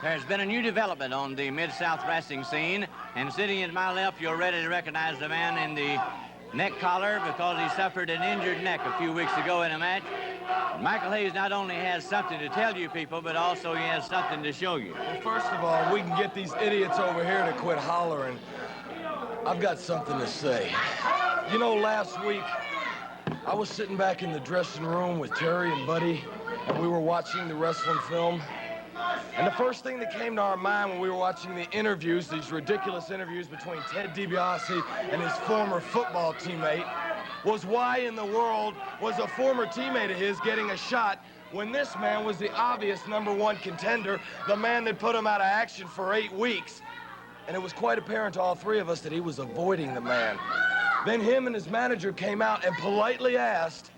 There's been a new development on the Mid-South wrestling scene, and sitting at my left, you're ready to recognize the man in the neck collar because he suffered an injured neck a few weeks ago in a match. Michael Hayes not only has something to tell you people, but also he has something to show you. Well, first of all, we can get these idiots over here to quit hollering. I've got something to say. You know, last week, I was sitting back in the dressing room with Terry and Buddy, and we were watching the wrestling film. And the first thing that came to our mind when we were watching the interviews, these ridiculous interviews between Ted DiBiase and his former football teammate, was why in the world was a former teammate of his getting a shot when this man was the obvious #1 contender, the man that put him out of action for 8 weeks. And it was quite apparent to all three of us that he was avoiding the man. Then him and his manager came out and politely asked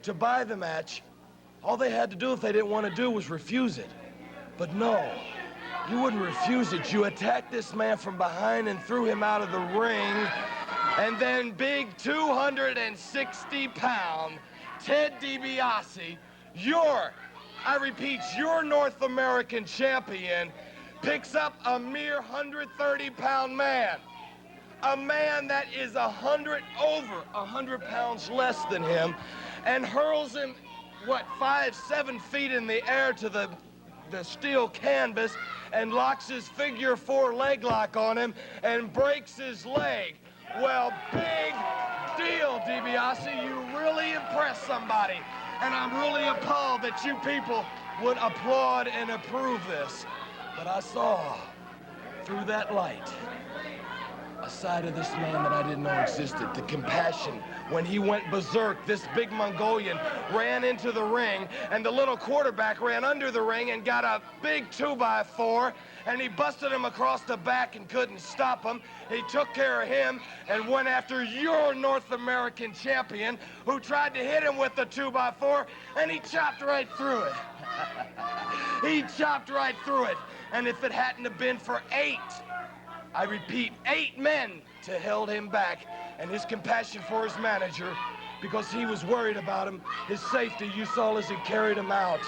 to buy the match. All they had to do if they didn't want to do was refuse it. But no, you wouldn't refuse it. You attacked this man from behind and threw him out of the ring. And then big 260-pound Ted DiBiase, I repeat, your North American champion, picks up a mere 130-pound man. A man that is over 100 pounds less than him, and hurls him, 5-7 feet in the air to the steel canvas and locks his figure 4 leg lock on him and breaks his leg. Well, big deal, DiBiase. You really impressed somebody. And I'm really appalled that you people would applaud and approve this. But I saw through that light a side of this man that I didn't know existed, the compassion. When he went berserk, this big Mongolian ran into the ring, and the little quarterback ran under the ring and got a big 2x4, and he busted him across the back and couldn't stop him. He took care of him and went after your North American champion, who tried to hit him with the 2x4, and he chopped right through it. He chopped right through it. And if it hadn't have been for 8, I repeat, 8 men to held him back, and his compassion for his manager, because he was worried about him, his safety, you saw as he carried him out.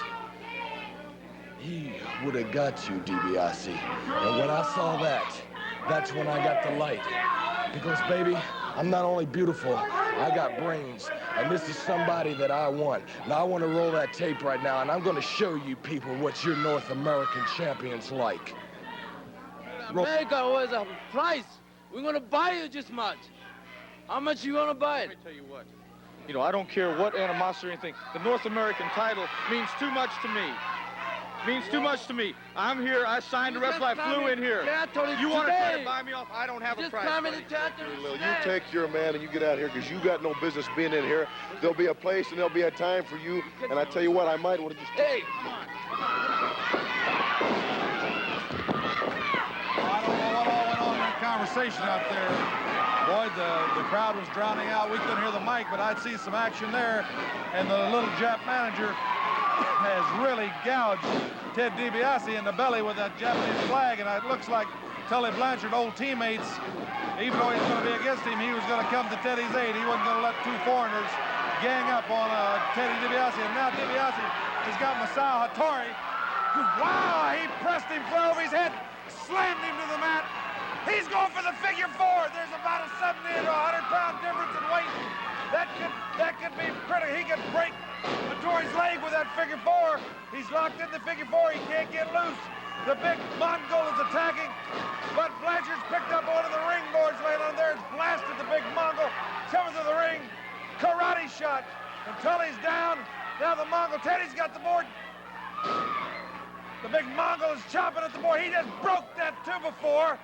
He would have got you, DiBiase. And when I saw that, that's when I got the light. Because, baby, I'm not only beautiful, I got brains, and this is somebody that I want. Now, I want to roll that tape right now, and I'm going to show you people what your North American champion's like. America was a price. We're going to buy you just much. How much you going to buy it? Let me tell you what. You know, I don't care what animosity or anything. The North American title means too much to me. Means too much to me. I'm here. I signed the wrestle. I flew in here. You want to try to buy me off? I don't have a price. You take your man and you get out here because you got no business being in here. There'll be a place and there'll be a time for you. And I tell you what, I might want to just... Hey, come on. I don't know what all went on in that conversation out there. Boy, the crowd was drowning out. We couldn't hear the mic, but I'd see some action there. And the little Jap manager has really gouged Ted DiBiase in the belly with that Japanese flag, and it looks like Tully Blanchard, old teammates, even though he's going to be against him, he was going to come to Teddy's aid. He wasn't going to let 2 foreigners gang up on Teddy DiBiase. And now DiBiase has got Masao Hattori. Wow, he pressed him flat over his head, slammed him to the mat. He's going for the figure 4. There's about a 70 to 100-pound difference in weight. That could be critical. He could break Hattori's leg with that figure 4. He's locked in the figure 4. He can't get loose. The big Mongol is attacking, but Blanchard's picked up one of the ring boards laying on there and blasted the big Mongol. Comes to the ring, karate shot, and Tully's down. Now the Mongol, Teddy's got the board. The big Mongol is chopping at the board. He just broke that 2x4.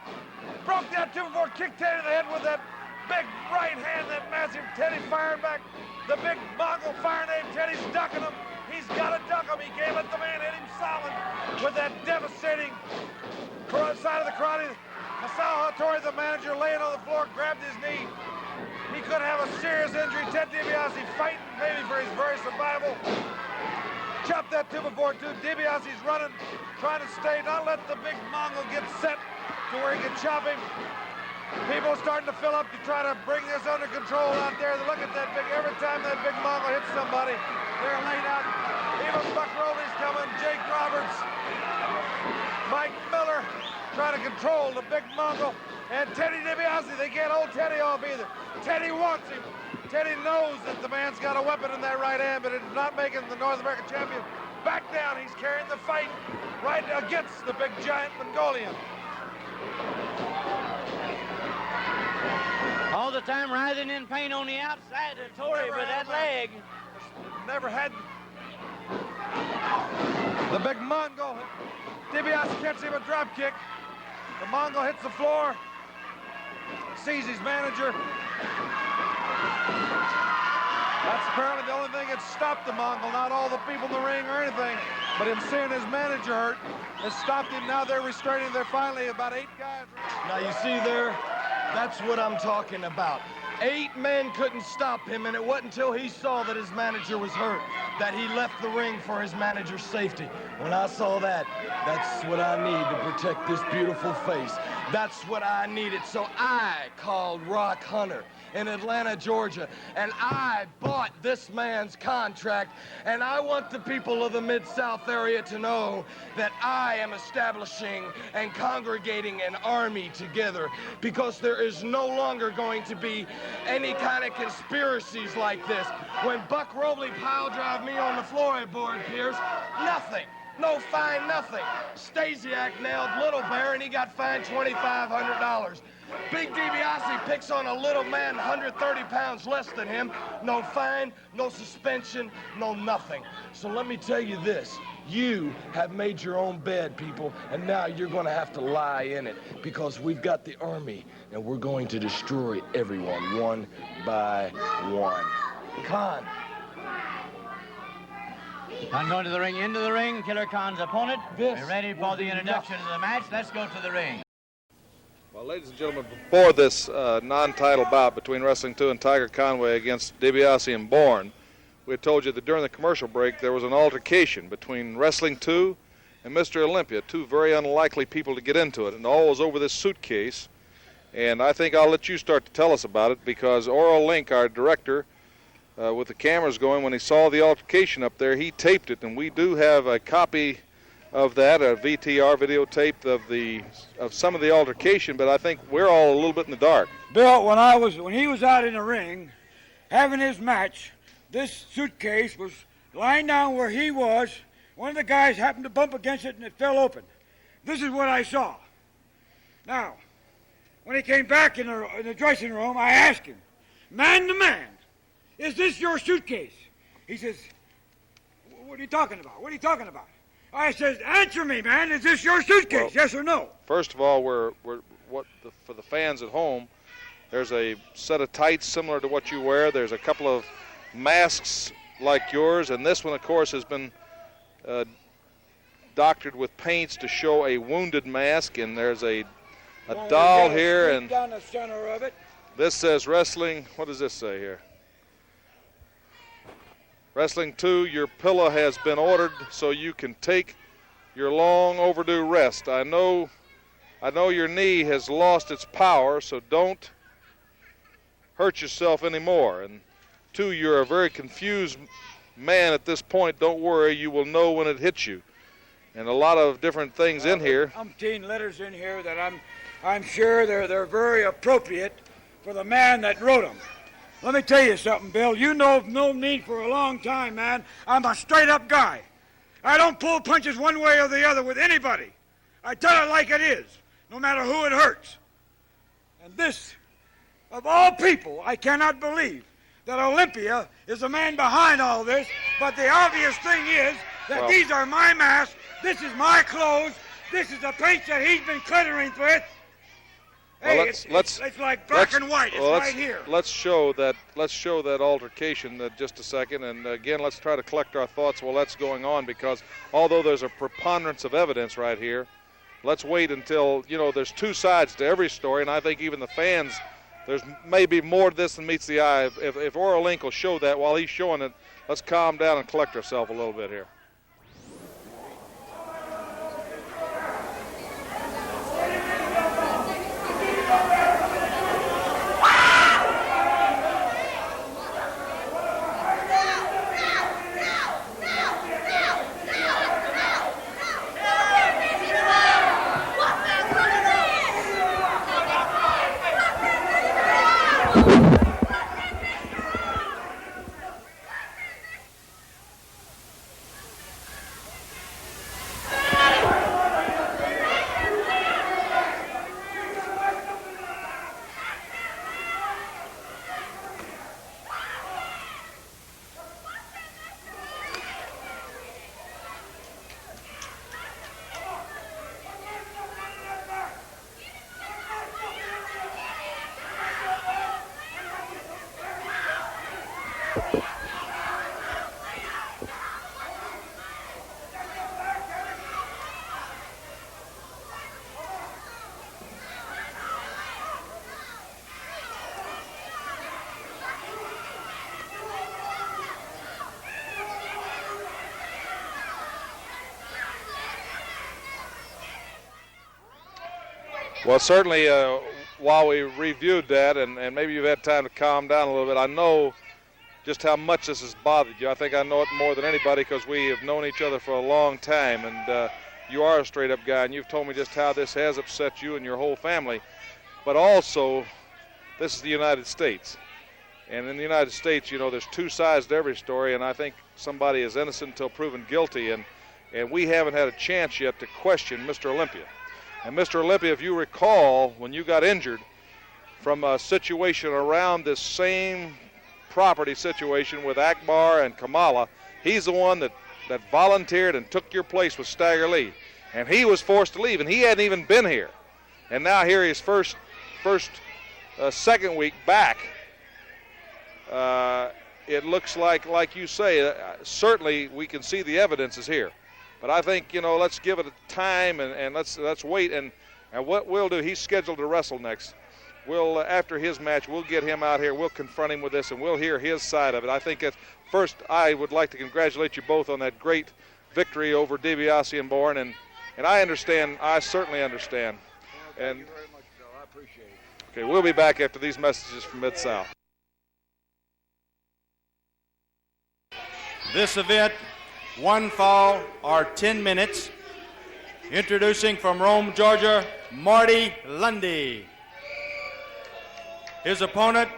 Broke that 2x4, kicked Teddy in the head with that big right hand, that massive Teddy firing back. The big Mongol firing at him. Teddy's ducking him. He's got to duck him. He can't let the man hit him solid with that devastating side of the karate. Masao Hattori, the manager, laying on the floor, grabbed his knee. He could have a serious injury. Ted DiBiase fighting maybe for his very survival. Chop that 2x4 too. DiBiase's running, trying to stay, not let the big Mongol get set to where he can chop him. People starting to fill up to try to bring this under control out there. Look at that big, every time that big Mongol hits somebody, they're laid out. Even Buck Rowley's coming, Jake Roberts, Mike trying to control the big Mongol. And Teddy DiBiase, they can't hold Teddy off either. Teddy wants him. Teddy knows that the man's got a weapon in that right hand, but it's not making the North American champion back down. He's carrying the fight right against the big giant Mongolian. All the time writhing in pain on the outside of Torrey with that leg. Never had the big Mongol. DiBiase can't see him a drop kick. The Mongol hits the floor, sees his manager. That's apparently the only thing that stopped the Mongol, not all the people in the ring or anything, but him seeing his manager hurt has stopped him. Now they're restraining. They're finally about 8 guys. Now you see there, that's what I'm talking about. 8 men couldn't stop him, and it wasn't until he saw that his manager was hurt that he left the ring for his manager's safety. When I saw that, that's what I need to protect this beautiful face. That's what I needed. So I called Rock Hunter in Atlanta, Georgia, and I bought this man's contract, and I want the people of the Mid-South area to know that I am establishing and congregating an army together, because there is no longer going to be any kind of conspiracies like this. When Buck Robley pile drive me on the floorboard, Pierce, nothing. No fine, nothing. Stasiak nailed Little Bear, and he got fined $2,500. Big DiBiase picks on a little man 130 pounds less than him. No fine, no suspension, no nothing. So let me tell you this. You have made your own bed, people, and now you're going to have to lie in it, because we've got the army, and we're going to destroy everyone one by one. Khan. Khan going to the ring, into the ring. Killer Khan's opponent. This We're ready for the introduction of the match. Let's go to the ring. Well, ladies and gentlemen, before this non-title bout between Wrestling 2 and Tiger Conway against DiBiase and Bourne, we had told you that during the commercial break there was an altercation between Wrestling 2 and Mr. Olympia, 2 very unlikely people to get into it, and all was over this suitcase. And I think I'll let you start to tell us about it, because Oral Link, our director, with the cameras going, when he saw the altercation up there, he taped it, and we do have a copy of that, a VTR videotape of some of the altercation, but I think we're all a little bit in the dark. Bill, when he was out in the ring having his match, this suitcase was lying down where he was. One of the guys happened to bump against it and it fell open. This is what I saw. Now, when he came back in the dressing room, I asked him, man to man, is this your suitcase? He says, what are you talking about? What are you talking about? I says, answer me, man. Is this your suitcase? Well, yes or no? First of all, for the fans at home, there's a set of tights similar to what you wear. There's a couple of masks like yours, and this one, of course, has been doctored with paints to show a wounded mask. And there's a doll here, and down the center of it. This says Wrestling. What does this say here? Wrestling 2, your pillow has been ordered so you can take your long overdue rest. I know your knee has lost its power, so don't hurt yourself anymore. And 2, you're a very confused man at this point. Don't worry, you will know when it hits you. And a lot of different things in here. Umpteen letters in here that I'm sure they're very appropriate for the man that wrote them. Let me tell you something, Bill. You know me for a long time, man. I'm a straight-up guy. I don't pull punches one way or the other with anybody. I tell it like it is, no matter who it hurts. And this, of all people, I cannot believe that Olympia is the man behind all this, but the obvious thing is that these are my masks, this is my clothes, this is the paint that he's been glittering with. Hey, well, it's like black and white. It's right here. Let's show that altercation in just a second, and again, let's try to collect our thoughts while that's going on, because although there's a preponderance of evidence right here, let's wait until, there's 2 sides to every story, and I think even the fans, there's maybe more to this than meets the eye. If Oral Link will show that while he's showing it, let's calm down and collect ourselves a little bit here. Well, certainly, while we reviewed that, and maybe you've had time to calm down a little bit, I know just how much this has bothered you. I think I know it more than anybody because we have known each other for a long time, and you are a straight-up guy, and you've told me just how this has upset you and your whole family. But also, this is the United States. And in the United States, you know, there's two sides to every story, and I think somebody is innocent until proven guilty, and we haven't had a chance yet to question Mr. Olympia. And Mr. Olympia, if you recall, when you got injured from a situation around this same property situation with Akbar and Kamala, he's the one that volunteered and took your place with Stagger Lee. And he was forced to leave, and he hadn't even been here. And now here he is second week back. It looks like you say, certainly we can see the evidence is here. But I think, you know, let's give it a time and let's wait. And what we'll do, he's scheduled to wrestle next. We'll, after his match, we'll get him out here. We'll confront him with this, and we'll hear his side of it. I think first, I would like to congratulate you both on that great victory over DiBiase and Bourne. And I understand. I certainly understand. Well, thank you very much, Bill. I appreciate it. Okay, we'll be back after these messages from Mid-South. This event, one fall or 10 minutes. Introducing from Rome, Georgia, Marty Lundy. His opponent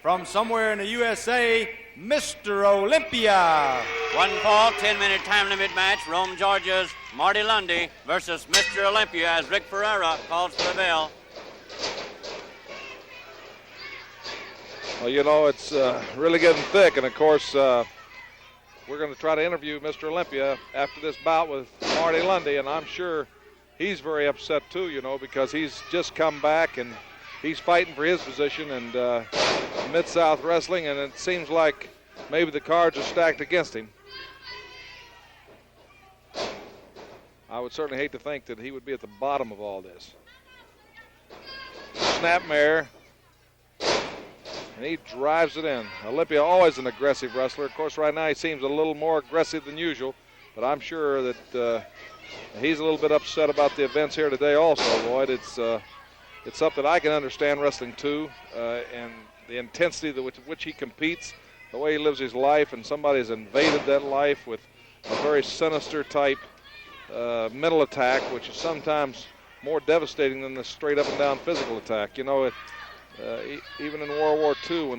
from somewhere in the USA, Mr. Olympia. One fall, 10-minute time limit match. Rome, Georgia's Marty Lundy versus Mr. Olympia as Rick Ferreira calls for the bell. Well, you know, it's really getting thick, and of course, we're going to try to interview Mr. Olympia after this bout with Marty Lundy, and I'm sure he's very upset too, you know, because he's just come back and he's fighting for his position and Mid-South Wrestling, and it seems like maybe the cards are stacked against him. I would certainly hate to think that he would be at the bottom of all this. Snapmare. And he drives it in. Olympia always an aggressive wrestler. Of course, right now he seems a little more aggressive than usual, but I'm sure that he's a little bit upset about the events here today also, Lloyd. It's something I can understand wrestling too, and the intensity with which he competes, the way he lives his life, and somebody's invaded that life with a very sinister type mental attack, which is sometimes more devastating than the straight up and down physical attack. You know, even in World War II,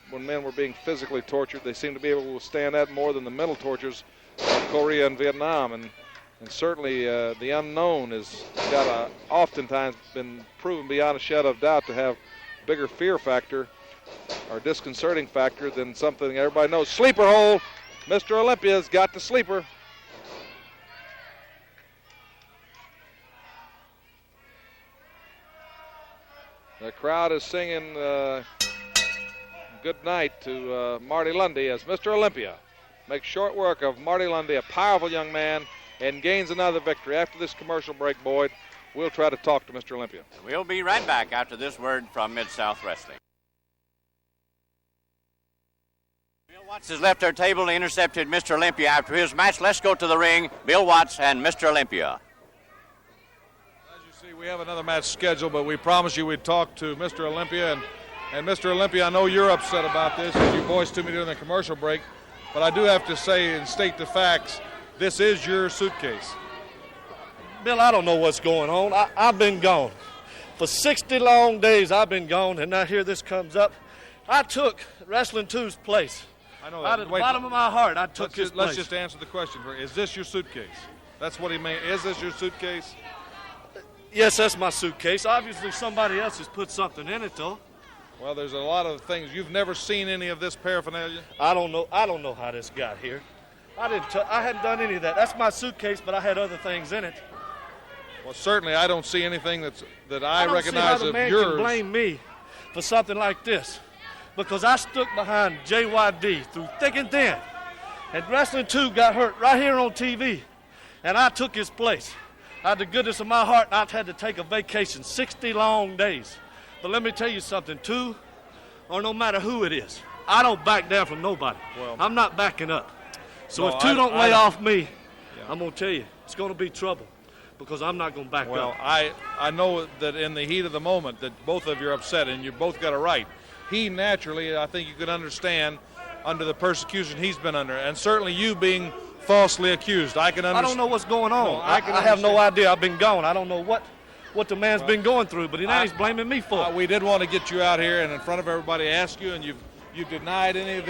when men were being physically tortured, they seemed to be able to withstand that more than the mental tortures of Korea and Vietnam. And certainly the unknown has oftentimes been proven beyond a shadow of doubt to have bigger fear factor or disconcerting factor than something everybody knows. Sleeper hole. Mr. Olympia's got the sleeper. The crowd is singing good night to Marty Lundy as Mr. Olympia makes short work of Marty Lundy, a powerful young man, and gains another victory. After this commercial break, Boyd, we'll try to talk to Mr. Olympia. We'll be right back after this word from Mid-South Wrestling. Bill Watts has left our table and intercepted Mr. Olympia after his match. Let's go to the ring. Bill Watts and Mr. Olympia. We have another match scheduled, but we promised you we'd talk to Mr. Olympia. And Mr. Olympia, I know you're upset about this, as you voiced to me during the commercial break, but I do have to say and state the facts. This is your suitcase. Bill, I don't know what's going on. I've been gone. For 60 long days I've been gone, and now here this comes up. I took Wrestling 2's place. I know that. Out of the bottom of my heart, I took his place. Let's just answer the question. Is this your suitcase? That's what he meant. Is this your suitcase? Yes, that's my suitcase. Obviously, somebody else has put something in it, though. Well, there's a lot of things. You've never seen any of this paraphernalia? I don't know how this got here. I hadn't done any of that. That's my suitcase, but I had other things in it. Well, certainly, I don't see anything that I recognize of yours. I don't see how the man can blame me for something like this. because I stuck behind JYD through thick and thin. And Wrestling 2 got hurt right here on TV, and I took his place. Out of the goodness of my heart, I had to take a vacation, 60 long days. But let me tell you something, 2, or no matter who it is, I don't back down from nobody. Well, I'm not backing up. So if 2 don't lay off me, I'm going to tell you, it's going to be trouble, because I'm not going to back up. Well, I know that in the heat of the moment that both of you are upset, and you both got it right. He naturally, I think you could understand, under the persecution he's been under, and certainly you being falsely accused. I can understand. I don't know what's going on. No, I have no idea. I've been gone. I don't know what the man's been going through, but now he's blaming me for it. We did want to get you out here and in front of everybody ask you, and you've denied any of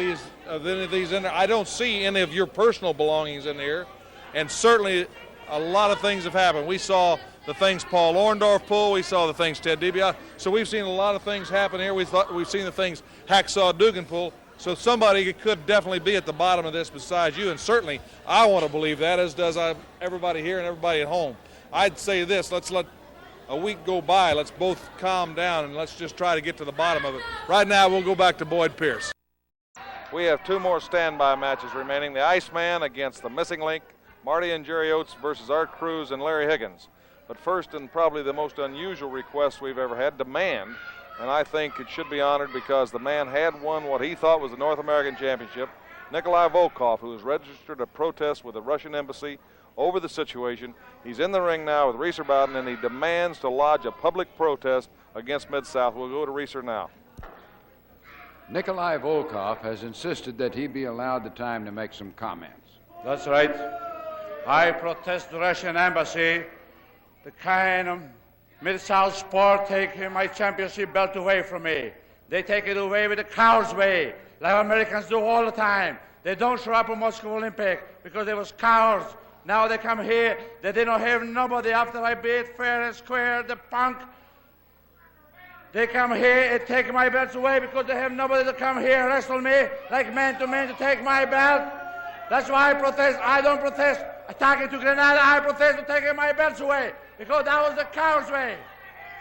these in there. I don't see any of your personal belongings in here, and certainly a lot of things have happened. We saw the things Paul Orndorff pull. We saw the things Ted DiBiase. So we've seen a lot of things happen here. We've seen the things Hacksaw Dugan pull. So somebody could definitely be at the bottom of this besides you, and certainly I want to believe that, as does everybody here and everybody at home. I'd say this, let's let a week go by, let's both calm down, and let's just try to get to the bottom of it. Right now, we'll go back to Boyd Pierce. We have 2 more standby matches remaining. The Iceman against the Missing Link, Marty and Jerry Oates versus Art Cruz and Larry Higgins. But first, and probably the most unusual request we've ever had, demand. And I think it should be honored because the man had won what he thought was the North American Championship. Nikolai Volkov, who has registered a protest with the Russian embassy over the situation. He's in the ring now with Reeser Bowden, and he demands to lodge a public protest against Mid-South. We'll go to Reeser now. Nikolai Volkov has insisted that he be allowed the time to make some comments. That's right. I protest the Russian embassy, the kind of Mid-South sport taking my championship belt away from me. They take it away with the coward's way, like Americans do all the time. They don't show up at Moscow Olympic because they was cowards. Now they come here, they don't have nobody after I beat fair and square, the punk. They come here and take my belts away because they have nobody to come here and wrestle me like man to man to take my belt. That's why I protest. I don't protest attacking to Grenada. I protest for taking my belts away because that was the coward's way.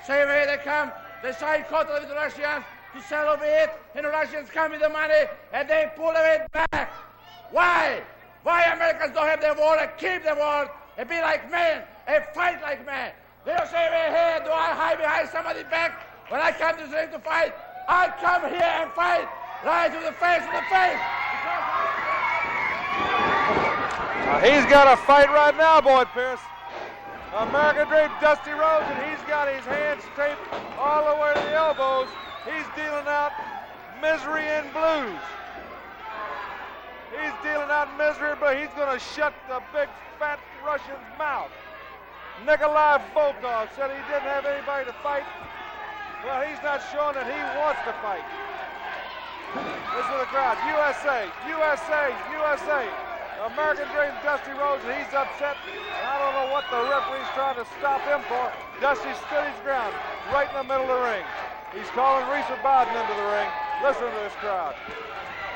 Same way they come, they sign contract with the Russians to sell over it, and the Russians come with the money and they pull it back. Why? Why Americans don't have their word and keep their word and be like men and fight like men? They don't say, hey, do I hide behind somebody's back? When I come to this ring to fight, I come here and fight right to the face of the face. He's got a fight right now, Boyd Pierce. American Dream, Dusty Rhodes, and he's got his hands taped all the way to the elbows. He's dealing out misery and blues. He's dealing out misery, but he's going to shut the big fat Russian's mouth. Nikolai Volkov said he didn't have anybody to fight. Well, he's not showing that he wants to fight. Listen to the crowd. USA, USA, USA. American Dream, Dusty Rhodes, and he's upset. I don't know what the referee's trying to stop him for. Dusty stood his ground right in the middle of the ring. He's calling Reeser Bowden into the ring. Listen to this crowd.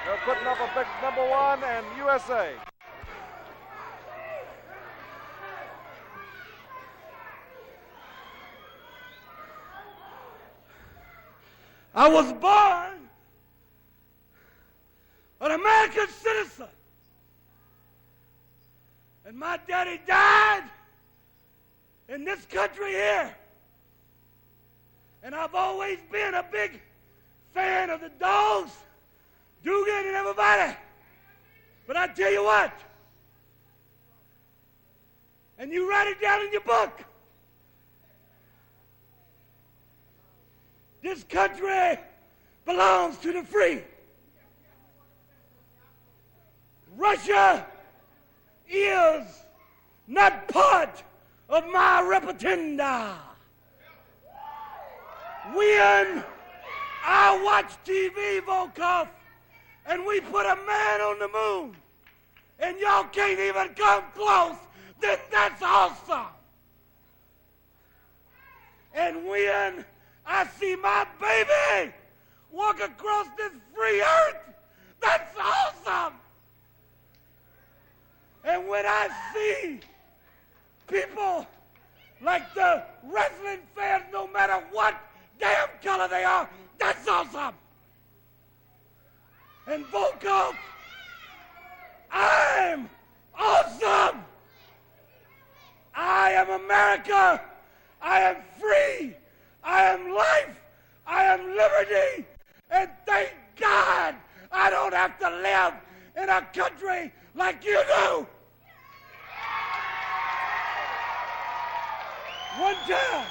They're putting up a big #1 and USA. I was born an American citizen. And my daddy died in this country here. And I've always been a big fan of the dogs, Dugan and everybody. But I tell you what, and you write it down in your book, this country belongs to the free. Russia is not part of my repertoire. When I watch TV, Volkov, and we put a man on the moon, and y'all can't even come close, then that's awesome. And when I see my baby walk across this free earth, that's awesome. And when I see people like the wrestling fans, no matter what damn color they are, that's awesome. and Volkov. I'm awesome. I am America. I am free. I am life. I am liberty. And thank God I don't have to live in a country like you do. One time,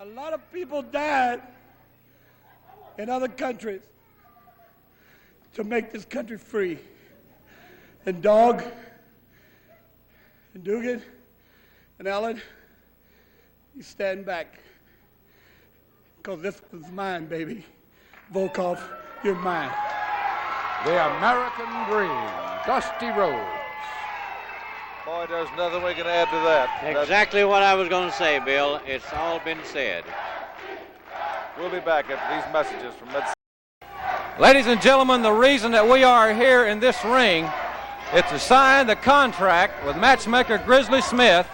a lot of people died in other countries to make this country free. And Dog, and Dugan, and Ellen, you stand back. Because this was mine, baby. Volkov, you're mine. The American Dream, Dusty Rhodes. Boy, there's nothing we can add to that. Exactly what I was going to say, Bill. It's all been said. We'll be back after these messages from Mid. Ladies and gentlemen, the reason that we are here in this ring is to sign the contract with matchmaker Grizzly Smith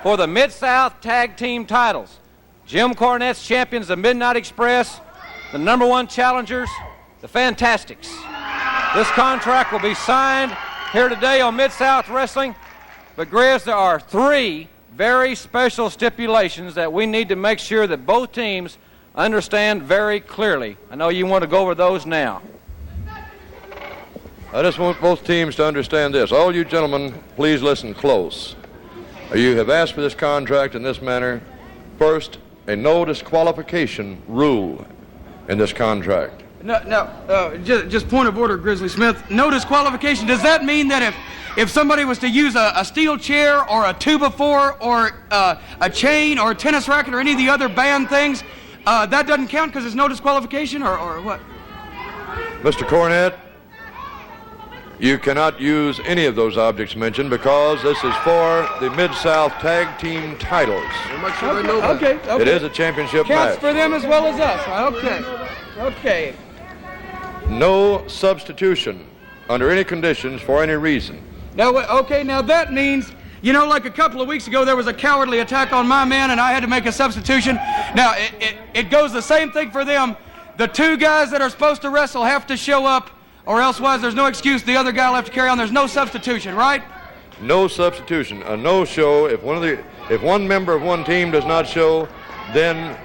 for the Mid-South Tag Team titles. Jim Cornette's champions, the Midnight Express, the #1 challengers, the Fantastics. This contract will be signed here today on Mid-South Wrestling. But Grizz, there are 3 very special stipulations that we need to make sure that both teams understand very clearly. I know you want to go over those now. I just want both teams to understand this. All you gentlemen, please listen close. You have asked for this contract in this manner. First, a no disqualification rule in this contract. Just point of order, Grizzly Smith. No disqualification. Does that mean that if somebody was to use a steel chair or a 2x4 or a chain or a tennis racket or any of the other banned things, that doesn't count because there's no disqualification, or what? Mr. Cornette, you cannot use any of those objects mentioned because this is for the Mid-South Tag Team titles. Okay. It is a championship Counts match. for them as well as us. Okay. No substitution under any conditions for any reason. Now that means, like a couple of weeks ago, there was a cowardly attack on my man, and I had to make a substitution. Now, it goes the same thing for them. The 2 guys that are supposed to wrestle have to show up, or elsewise there's no excuse. The other guy will have to carry on. There's no substitution, right? No substitution. A no-show. If one member of one team does not show, then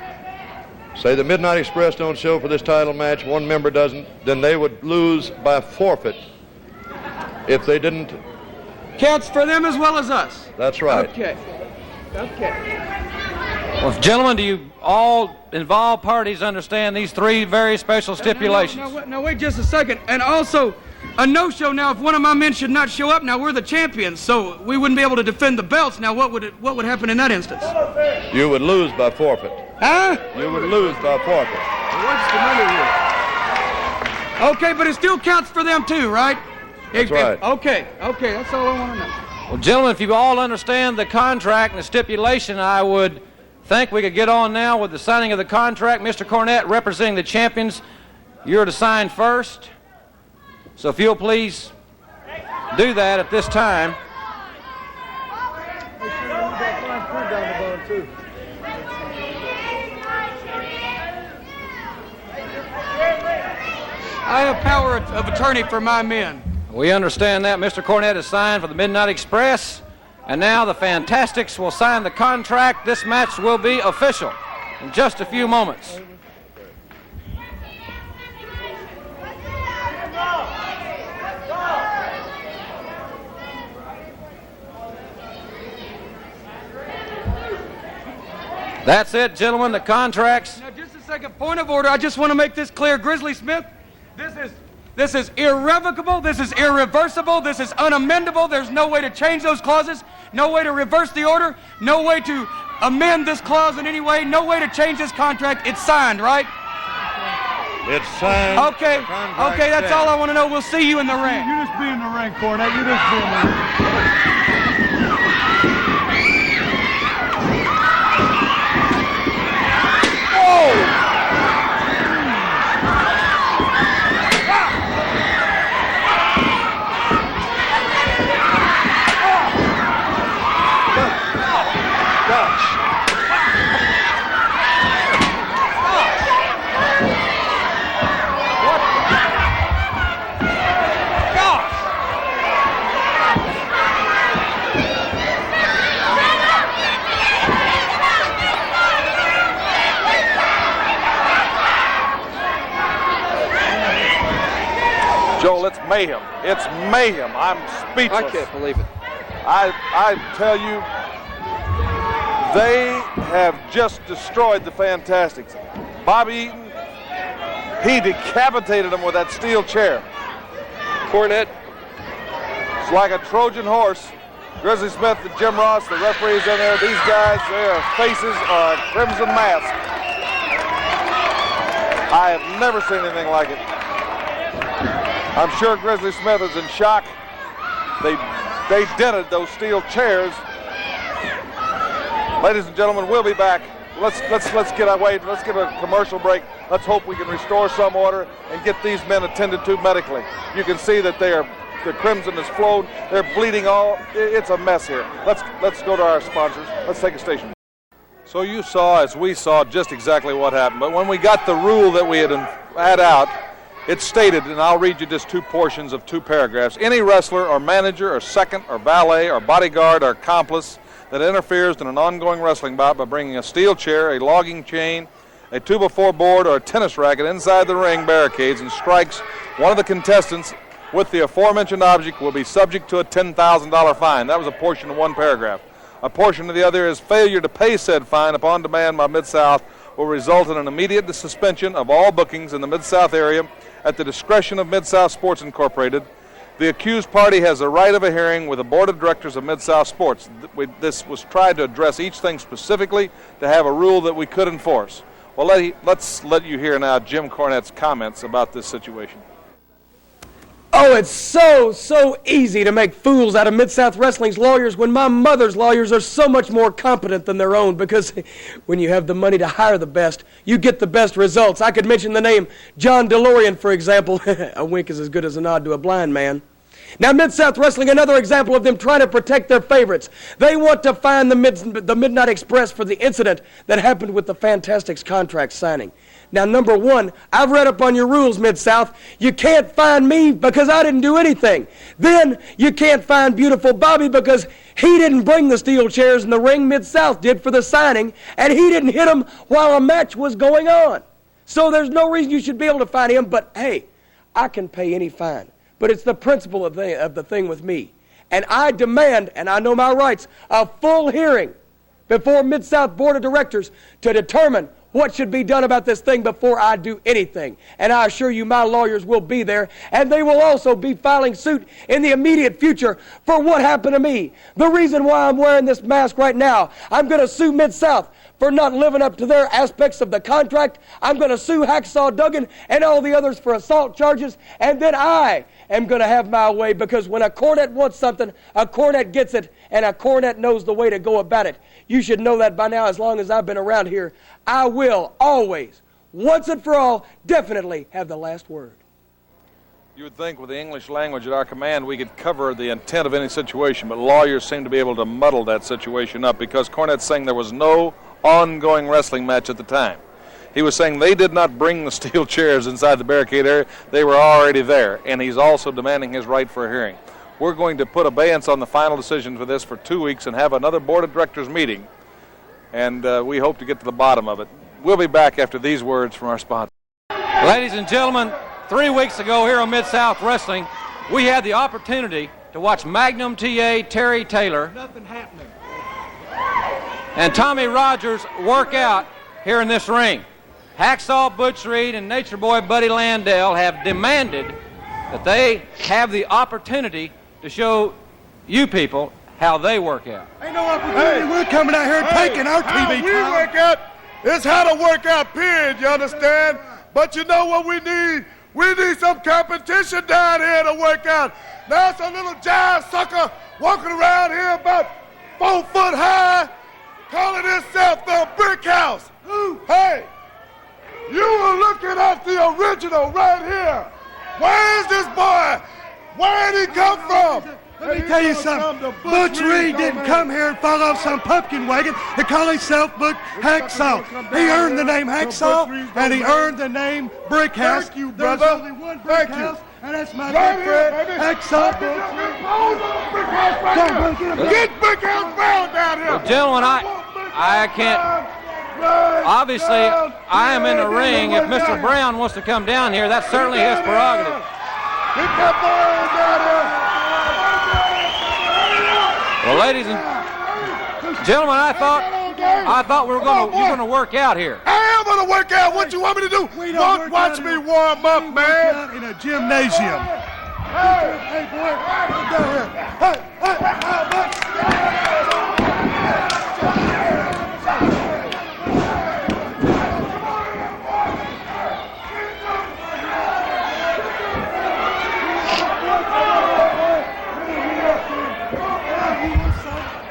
say the Midnight Express don't show for this title match, one member doesn't, then they would lose by forfeit if they didn't. Counts for them as well as us. That's right. Okay. Well, gentlemen, do you all involved parties understand these 3 very special stipulations? Now, wait just a second. And also, a no-show. Now, if one of my men should not show up, now we're the champions, so we wouldn't be able to defend the belts. Now, what would happen in that instance? You would lose by forfeit. Huh? You would lose by forfeit. What's the money here? Okay, but it still counts for them too, right? That's right. Okay, that's all I want to know. Well, gentlemen, if you all understand the contract and the stipulation, I would think we could get on now with the signing of the contract. Mr. Cornette, representing the champions, you're to sign first. So if you'll please do that at this time. I have power of attorney for my men. We understand that. Mr. Cornette has signed for the Midnight Express, and now the Fantastics will sign the contract. This match will be official in just a few moments. That's it, gentlemen, the contracts. Now, just a second, point of order. I just want to make this clear. Grizzly Smith, this is irrevocable, this is irreversible, this is unamendable. There's no way to change those clauses, no way to reverse the order, no way to amend this clause in any way, no way to change this contract. It's signed, right? It's signed. Okay, that's all I want to know. We'll see you in the ring. You just be in the ring, Cornette. You just be in the ring. mayhem. It's mayhem. I'm speechless. I can't believe it. I tell you, they have just destroyed the Fantastics. Bobby Eaton, he decapitated them with that steel chair. Cornette. It's like a Trojan horse. Grizzly Smith and Jim Ross, the referees in there, these guys, their faces are a crimson mask. I have never seen anything like it. I'm sure Grizzly Smith is in shock. They dented those steel chairs. Ladies and gentlemen, we'll be back. Let's get away. Let's get a commercial break. Let's hope we can restore some order and get these men attended to medically. You can see that the crimson has flowed. They're bleeding all. It's a mess here. Let's go to our sponsors. Let's take a station. So you saw, as we saw, just exactly what happened. But when we got the rule that we had out, it stated, and I'll read you just two portions of two paragraphs. Any wrestler or manager or second or valet or bodyguard or accomplice that interferes in an ongoing wrestling bout by bringing a steel chair, a logging chain, a 2x4 board, or a tennis racket inside the ring barricades and strikes one of the contestants with the aforementioned object will be subject to a $10,000 fine. That was a portion of one paragraph. A portion of the other is failure to pay said fine upon demand by Mid-South will result in an immediate suspension of all bookings in the Mid-South area at the discretion of Mid-South Sports Incorporated. The accused party has a right of a hearing with the board of directors of Mid-South Sports. This was tried to address each thing specifically to have a rule that we could enforce. Well, let's let you hear now Jim Cornette's comments about this situation. Oh, it's so easy to make fools out of Mid-South Wrestling's lawyers when my mother's lawyers are so much more competent than their own, because when you have the money to hire the best, you get the best results. I could mention the name John DeLorean, for example. A wink is as good as a nod to a blind man. Now, Mid-South Wrestling, another example of them trying to protect their favorites. They want to fine the Midnight Express for the incident that happened with the Fantastics contract signing. Now, number one, I've read up on your rules, Mid-South. You can't fine me because I didn't do anything. Then you can't fine Beautiful Bobby because he didn't bring the steel chairs in the ring. Mid-South did for the signing, and he didn't hit them while a match was going on. So there's no reason you should be able to fine him, but hey, I can pay any fine. But it's the principle of the thing with me. And I demand, and I know my rights, a full hearing before Mid-South Board of Directors to determine what should be done about this thing before I do anything. And I assure you my lawyers will be there, and they will also be filing suit in the immediate future for what happened to me. The reason why I'm wearing this mask right now, I'm going to sue Mid-South for not living up to their aspects of the contract. I'm going to sue Hacksaw Duggan and all the others for assault charges, and then I am going to have my way, because when a Cornette wants something, a Cornette gets it, and a Cornette knows the way to go about it. You should know that by now. As long as I've been around here, I will always, once and for all, definitely have the last word. You would think with the English language at our command we could cover the intent of any situation, but lawyers seem to be able to muddle that situation up, because Cornette's saying there was no ongoing wrestling match at the time. He was saying they did not bring the steel chairs inside the barricade area. They were already there, and he's also demanding his right for a hearing. We're going to put abeyance on the final decision for this for 2 weeks and have another board of directors meeting, and we hope to get to the bottom of it. We'll be back after these words from our sponsor. Ladies and gentlemen, 3 weeks ago here on Mid-South Wrestling, we had the opportunity to watch Magnum TA Terry Taylor and Tommy Rogers work out here in this ring. Hacksaw Butch Reed and Nature Boy Buddy Landell have demanded that they have the opportunity to show you people how they work out. Ain't no opportunity. We're coming out here and taking our TV we time. work out, it's how to work out, period, you understand? But you know what we need? We need some competition down here to work out. Now it's a little jive sucker walking around here about 4 foot high, calling himself the Brick House. Hey, you are looking at the original right here. Where is this boy? Where did he come from? Let me tell you something. Butch Reed didn't come here and fall off some pumpkin wagon to call himself Butch Hacksaw. He earned the name Hacksaw, and he earned the name Brick House. Thank you, brother. There's only one Brick House, and that's my good friend, Hacksaw Butch. Get Brick House Brown down here. Well, gentlemen, I can't. Obviously, I am in the ring. If Mr. Brown wants to come down here, that's certainly his prerogative. Get that boy down here. Well, ladies and gentlemen, I thought you're going to work out here. I am going to work out. What you want me to do? Watch me warm up, man. In a gymnasium. Hey, boy, come down here.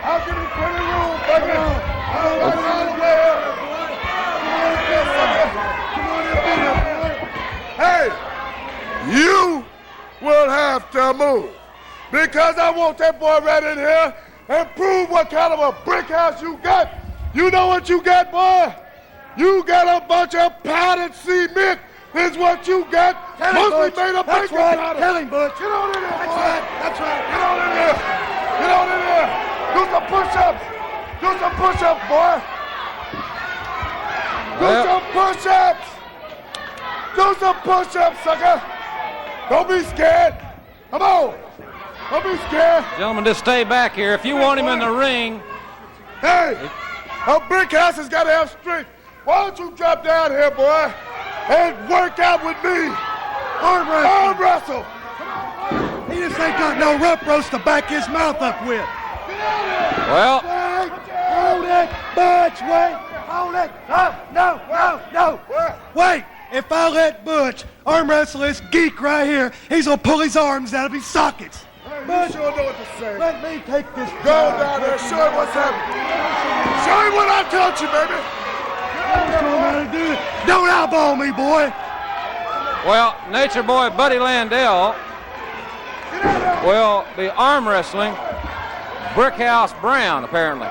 I'll give you plenty of room, baby. Hey, you will have to move because I want that boy right in here and prove what kind of a brick house you got. You know what you got, boy? You got a bunch of powdered cement is what you got. Mostly made of baking powder. Tell him, Butch. Get on in there, boy. That's right. Get on in there. Get on in there. Do some push-ups. Do some push-ups, boy. Do some push-ups. Do some push-ups, sucker. Don't be scared. Come on. Don't be scared. Gentlemen, just stay back here. If you want him in the ring. Hey, a brick house has got to have strength. Why don't you drop down here, boy, and work out with me? Arm wrestle. Arm wrestle. He just ain't got no rope roast to back his mouth up with. Well. Wait. Hold it, Butch. Wait. Hold it. No. Wait. If I let Butch arm wrestle this geek right here, he's gonna pull his arms out of his sockets. Hey, you sure know what to say. Let me take this. Go down there, show him what's happening. Show him what I taught you, baby. Don't eyeball me, boy. Well, Nature Boy Buddy Landell will be arm wrestling Brickhouse Brown, apparently.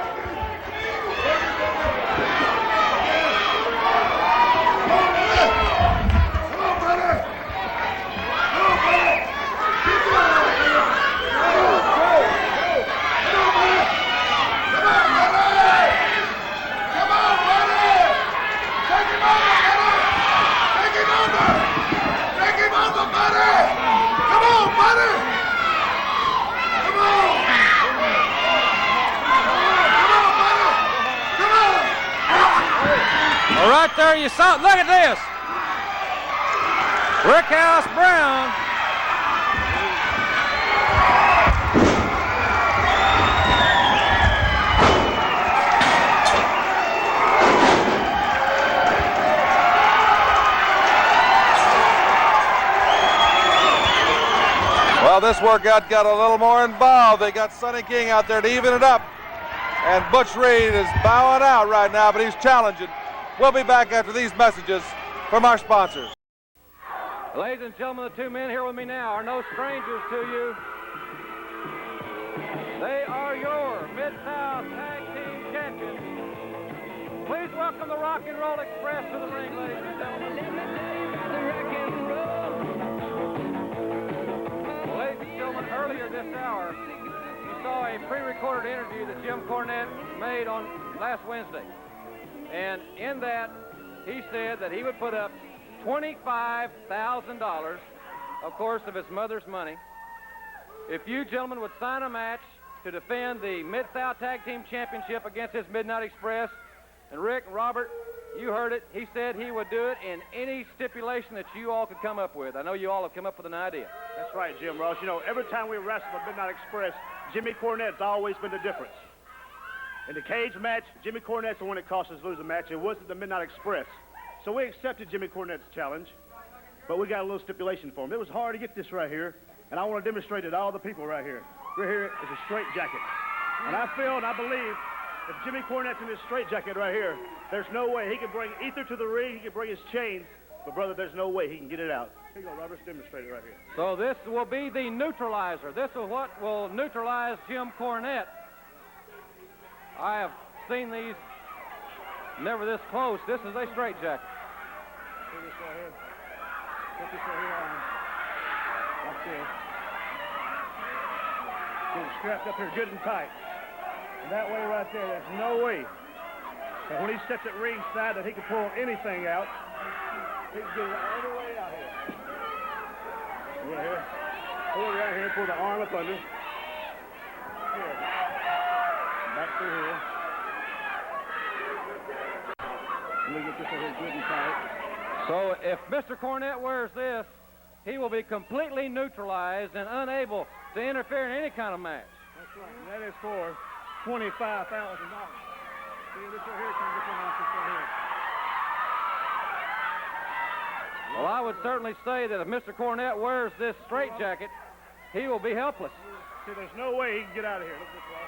Well, right there you saw it. Look at this. Brickhouse Brown. Well, this workout got a little more involved. They got Sonny King out there to even it up. And Butch Reed is bowing out right now, but he's challenging. We'll be back after these messages from our sponsors. Ladies and gentlemen, the two men here with me now are no strangers to you. They are your Mid-South Tag Team Champions. Please welcome the Rock and Roll Express to the ring, ladies and gentlemen. Well, ladies and gentlemen, earlier this hour, you saw a pre-recorded interview that Jim Cornette made on last Wednesday. And in that, he said that he would put up $25,000, of course, of his mother's money, if you gentlemen would sign a match to defend the Mid-South Tag Team Championship against his Midnight Express. And Rick and Robert, you heard it. He said he would do it in any stipulation that you all could come up with. I know you all have come up with an idea. That's right, Jim Ross. You know, every time we wrestle the Midnight Express, Jimmy Cornette's always been the difference. In the cage match, Jimmy Cornette's the one that cost us lose the match. It wasn't the Midnight Express. So we accepted Jimmy Cornette's challenge, but we got a little stipulation for him. It was hard to get this right here, and I want to demonstrate it to all the people right here. Right here is a straight jacket. And I feel and I believe if Jimmy Cornette's in this straight jacket right here, there's no way he can bring Ether to the ring, he can bring his chains, but brother, there's no way he can get it out. Here you go, Robert, demonstrate it right here. So this will be the neutralizer. This is what will neutralize Jim Cornette. I have seen these never this close. This is a straight jacket. Put this right here. Put this right here on. Like this. Get it strapped up here good and tight. And that way right there, there's no way that when he steps at ringside that he can pull anything out. He can get it all the way out here. Right here. Pull it right here, pull the arm up under. Here. Back through here. Let me get this over here good and tight. So if Mr. Cornette wears this, he will be completely neutralized and unable to interfere in any kind of match. That's right. And that is for $25,000. See, this right here comes up on this right here. Well, I would certainly say that if Mr. Cornette wears this straitjacket, he will be helpless. See, there's no way he can get out of here. Look this way.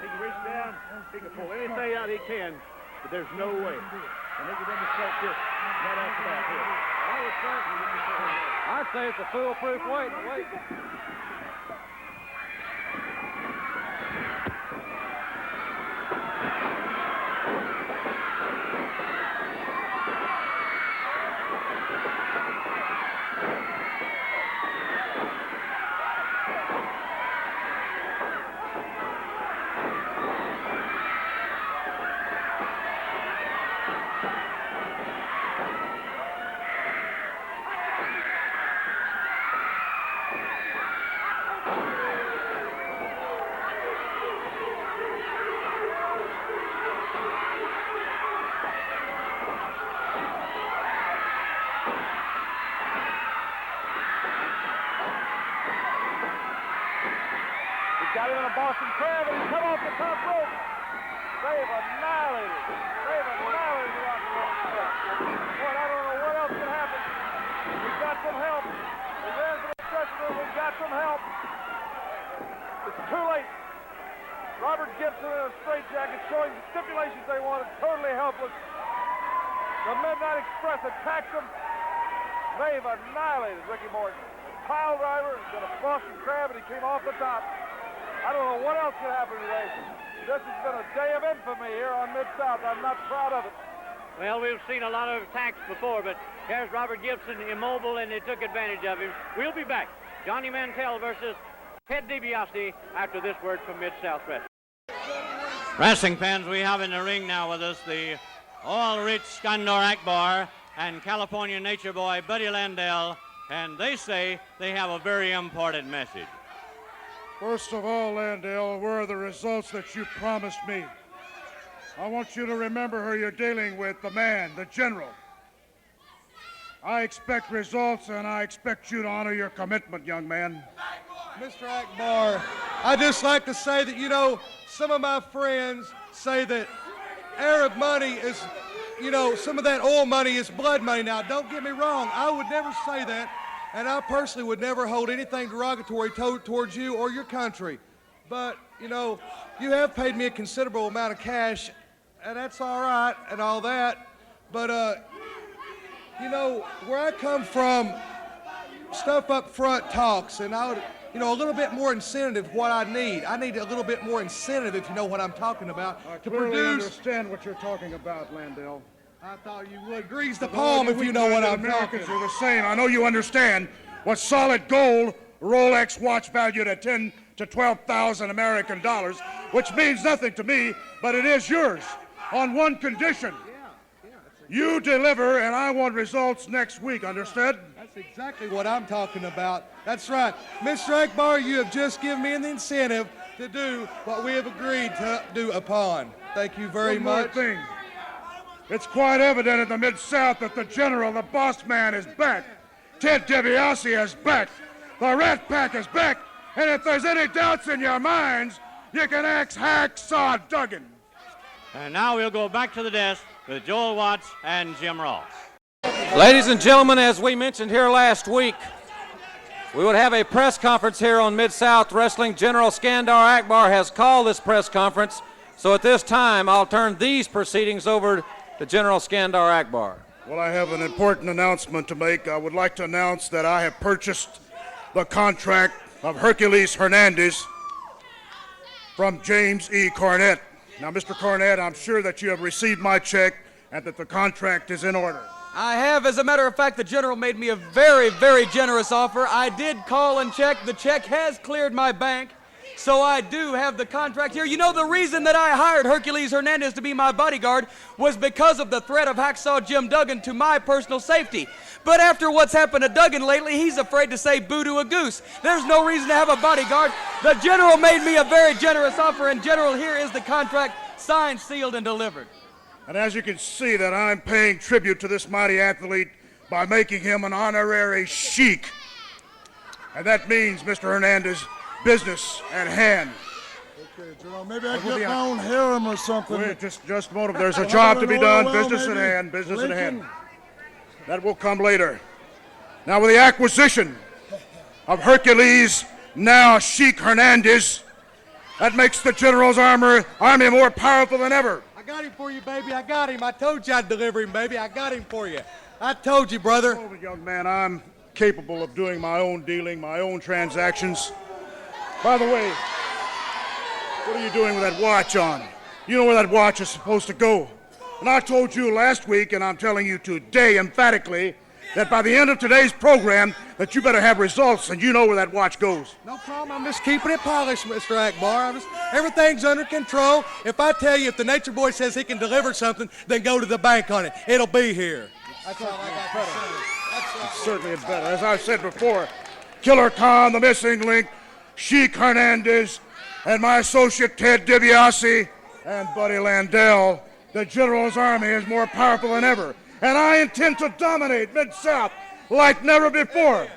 He can reach down, he can pull anything out he can, but there's no way. And he can demonstrate this right off the bat here. I'd say it's a foolproof way. Wait. Got him in a Boston Crab, and he's come off the top rope. They've annihilated. They've annihilated the Rock and Roll Express. Boy, I don't know what else can happen. We've got some help. The fans in the dressing room, we've got some help. It's too late. Robert Gibson in a straitjacket showing the stipulations they wanted, totally helpless. The Midnight Express attacked them. They've annihilated Ricky Morton. Pile driver, got a Boston Crab, and he came off the top. I don't know what else could happen today. This has been a day of infamy here on Mid-South. I'm not proud of it. Well, we've seen a lot of attacks before, but here's Robert Gibson immobile, and they took advantage of him. We'll be back. Johnny Mantell versus Ted DiBiase after this word from Mid-South Wrestling. Wrestling fans, we have in the ring now with us the oil-rich Skandor Akbar and California nature boy Buddy Landell, and they say they have a very important message. First of all, Landell, where are the results that you promised me? I want you to remember who you're dealing with, the man, the general. I expect results, and I expect you to honor your commitment, young man. Mr. Akbar, I'd just like to say that, you know, some of my friends say that Arab money is, you know, some of that oil money is blood money. Now, don't get me wrong. I would never say that. And I personally would never hold anything derogatory towards you or your country. But, you know, you have paid me a considerable amount of cash, and that's all right and all that. But, you know, where I come from, stuff up front talks, and I would, you know, a little bit more incentive what I need. I need a little bit more incentive, if you know what I'm talking about, I to clearly produce. understand what you're talking about, Landell. I thought you would. Grease the palm if you know what I'm talking. Americans are the same. I know you understand what solid gold Rolex watch valued at 10 to 12,000 American dollars, which means nothing to me, but it is yours on one condition. You deliver, and I want results next week, understood? That's exactly what I'm talking about. That's right. Mr. Akbar, you have just given me an incentive to do what we have agreed to do upon. Thank you very much. One more thing. It's quite evident in the Mid-South that the general, the boss man, is back. Ted DiBiase is back. The Rat Pack is back. And if there's any doubts in your minds, you can ask Hacksaw Duggan. And now we'll go back to the desk with Joel Watts and Jim Ross. Ladies and gentlemen, as we mentioned here last week, we would have a press conference here on Mid-South Wrestling. General Skandor Akbar has called this press conference. So at this time, I'll turn these proceedings over to General Skandor Akbar. Well, I have an important announcement to make. I would like to announce that I have purchased the contract of Hercules Hernandez from James E. Cornette. Now, Mr. Cornette, I'm sure that you have received my check and that the contract is in order. I have. As a matter of fact, the general made me a very, very generous offer. I did call and check. The check has cleared my bank. So I do have the contract here. You know, the reason that I hired Hercules Hernandez to be my bodyguard was because of the threat of Hacksaw Jim Duggan to my personal safety. But after what's happened to Duggan lately, he's afraid to say boo to a goose. There's no reason to have a bodyguard. The General made me a very generous offer, and General, here is the contract, signed, sealed, and delivered. And as you can see that I'm paying tribute to this mighty athlete by making him an honorary sheik. And that means, Mr. Hernandez, business at hand. Okay, General, maybe I get my own harem or something. Wait, just a moment. There's a job to be done. Business at hand. Business at hand. That will come later. Now, with the acquisition of Hercules, now Sheik Hernandez, that makes the General's army more powerful than ever. I got him for you, baby. I got him. I told you I'd deliver him, baby. I got him for you. I told you, brother. Oh, young man, I'm capable of doing my own dealing, my own transactions. By the way, what are you doing with that watch on? You know where that watch is supposed to go. And I told you last week, and I'm telling you today emphatically, that by the end of today's program, that you better have results, and you know where that watch goes. No problem. I'm just keeping it polished, Mr. Akbar. Everything's under control. If I tell you, if the Nature Boy says he can deliver something, then go to the bank on it. It'll be here. That's all I got to say. It's certainly better. As I said before, Killer Khan, the missing link, Sheik Hernandez, and my associate Ted DiBiase, and Buddy Landell, the General's army is more powerful than ever. And I intend to dominate Mid-South like never before.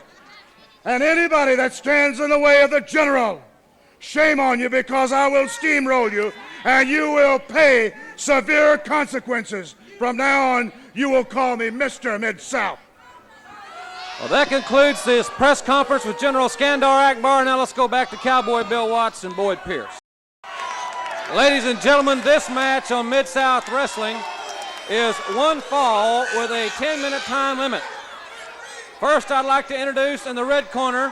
And anybody that stands in the way of the General, shame on you, because I will steamroll you, and you will pay severe consequences. From now on, you will call me Mr. Mid-South. Well, that concludes this press conference with General Skandar Akbar. Now let's go back to Cowboy Bill Watts and Boyd Pierce. Ladies and gentlemen, this match on Mid-South Wrestling is one fall with a 10-minute time limit. First, I'd like to introduce in the red corner,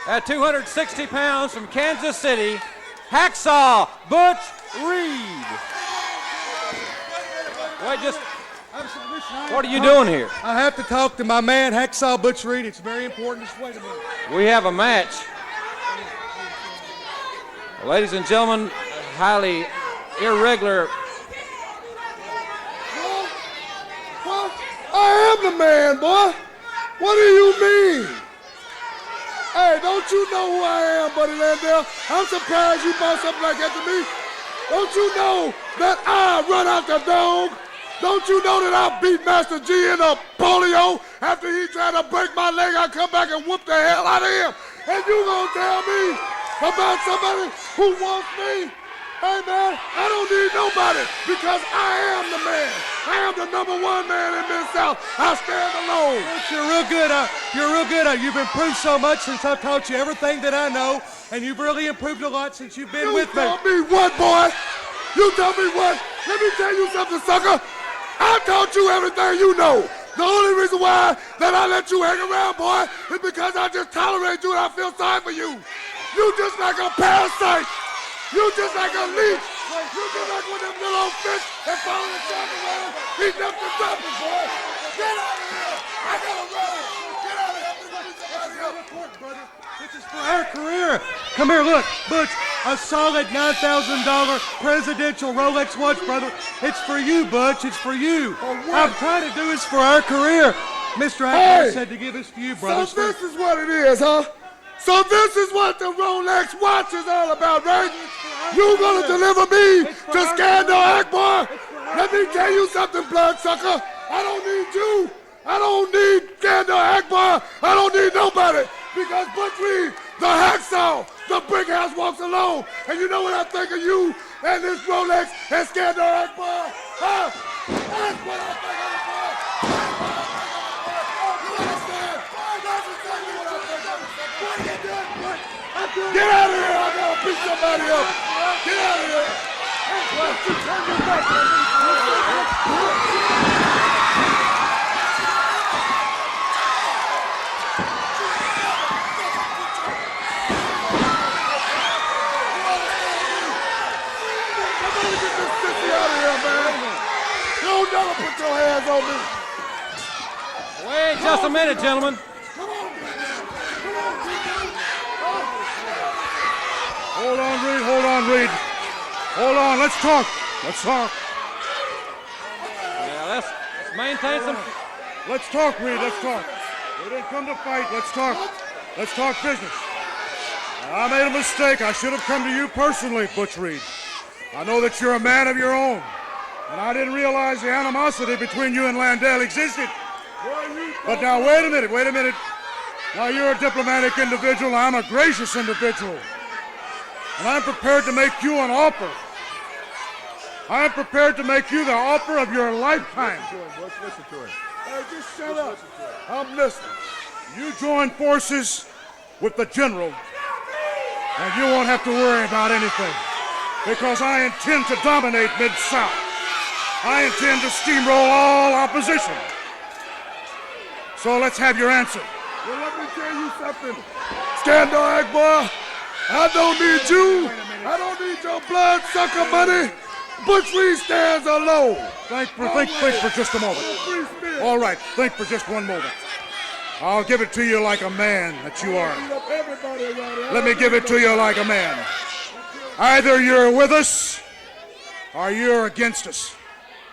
at 260 pounds from Kansas City, Hacksaw Butch Reed. Wait, just, what are you doing here? I have to talk to my man, Hacksaw Butch Reed. It's very important. Just wait a minute. We have a match. Ladies and gentlemen, highly irregular. Well, I am the man, boy. What do you mean? Hey, don't you know who I am, Buddy Landell? I'm surprised you bought something like that to me. Don't you know that I run out the dog? Don't you know that I beat Master G in a polio? After he tried to break my leg, I come back and whoop the hell out of him. And you gonna tell me about somebody who wants me? Hey, man, I don't need nobody because I am the man. I am the #1 man in Mid-South. I stand alone. You're real good. You're real good. You've improved so much since I've taught you everything that I know, and you've really improved a lot since you've been with me. You taught me what, boy? You taught me what? Let me tell you something, sucker. I taught you everything you know. The only reason why that I let you hang around, boy, is because I just tolerate you and I feel sorry for you. You just like a parasite. You just like a leech. You just like one of them little old fish that follow the shark around. He's up to something, boy. Get out of here. I gotta run. Get out of here. This is for our career. Come here, look, Butch. A solid $9,000 presidential Rolex watch, brother. It's for you, Butch. It's for you. I'm trying to do this for our career. Mr. Akbar said to give this to you, brother. So this is what it is, huh? So this is what the Rolex watch is all about, right? You gonna deliver me to Skandar Akbar? Let me tell you something, bloodsucker. I don't need you. I don't need Skandar Akbar. I don't need nobody. Because Butch Reed, the hacksaw, the brick house walks alone. And you know what I think of you and this Rolex and Skandar Akbar? Huh? That's what I think of you, boy. You understand? That's exactly what I think of you. What are you doing? Get out of here. I gotta beat somebody up. Get out of here. What? You turn your back on me. Don't never put your hands on me. Wait just a minute, gentlemen. Oh, Hold on, Reed. Hold on, Reed. Hold on. Let's talk. Let's talk. Yeah, let's maintain some. Let's talk, Reed. Let's talk. We didn't come to fight. Let's talk. Let's talk business. I made a mistake. I should have come to you personally, Butch Reed. I know that you're a man of your own, and I didn't realize the animosity between you and Landale existed. But now, wait a minute. Now, you're a diplomatic individual. I'm a gracious individual, and I'm prepared to make you an offer. I'm prepared to make you the offer of your lifetime. Listen to him. Hey, just shut up. I'm listening. You join forces with the general, and you won't have to worry about anything, because I intend to dominate Mid-South. I intend to steamroll all opposition. So let's have your answer. Well, let me tell you something. Skandar Akbar, I don't need you. I don't need your blood-sucker money. Butch Reed stands alone. Think for just a moment. All right, think for just one moment. I'll give it to you like a man that you are. Let me give it to you like a man. Either you're with us or you're against us.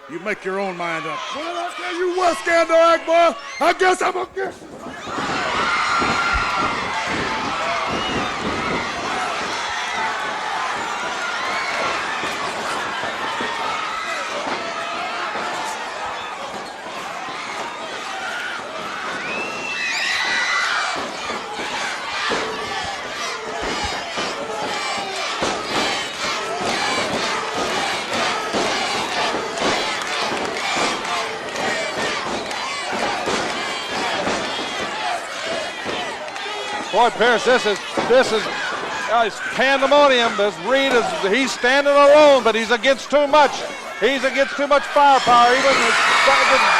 You make your own mind up. Well, I'll tell you what, Skandar Akbar, I guess I'm against it. Boy, Pierce, this is pandemonium. He's standing alone, but he's against too much. He's against too much firepower. Even as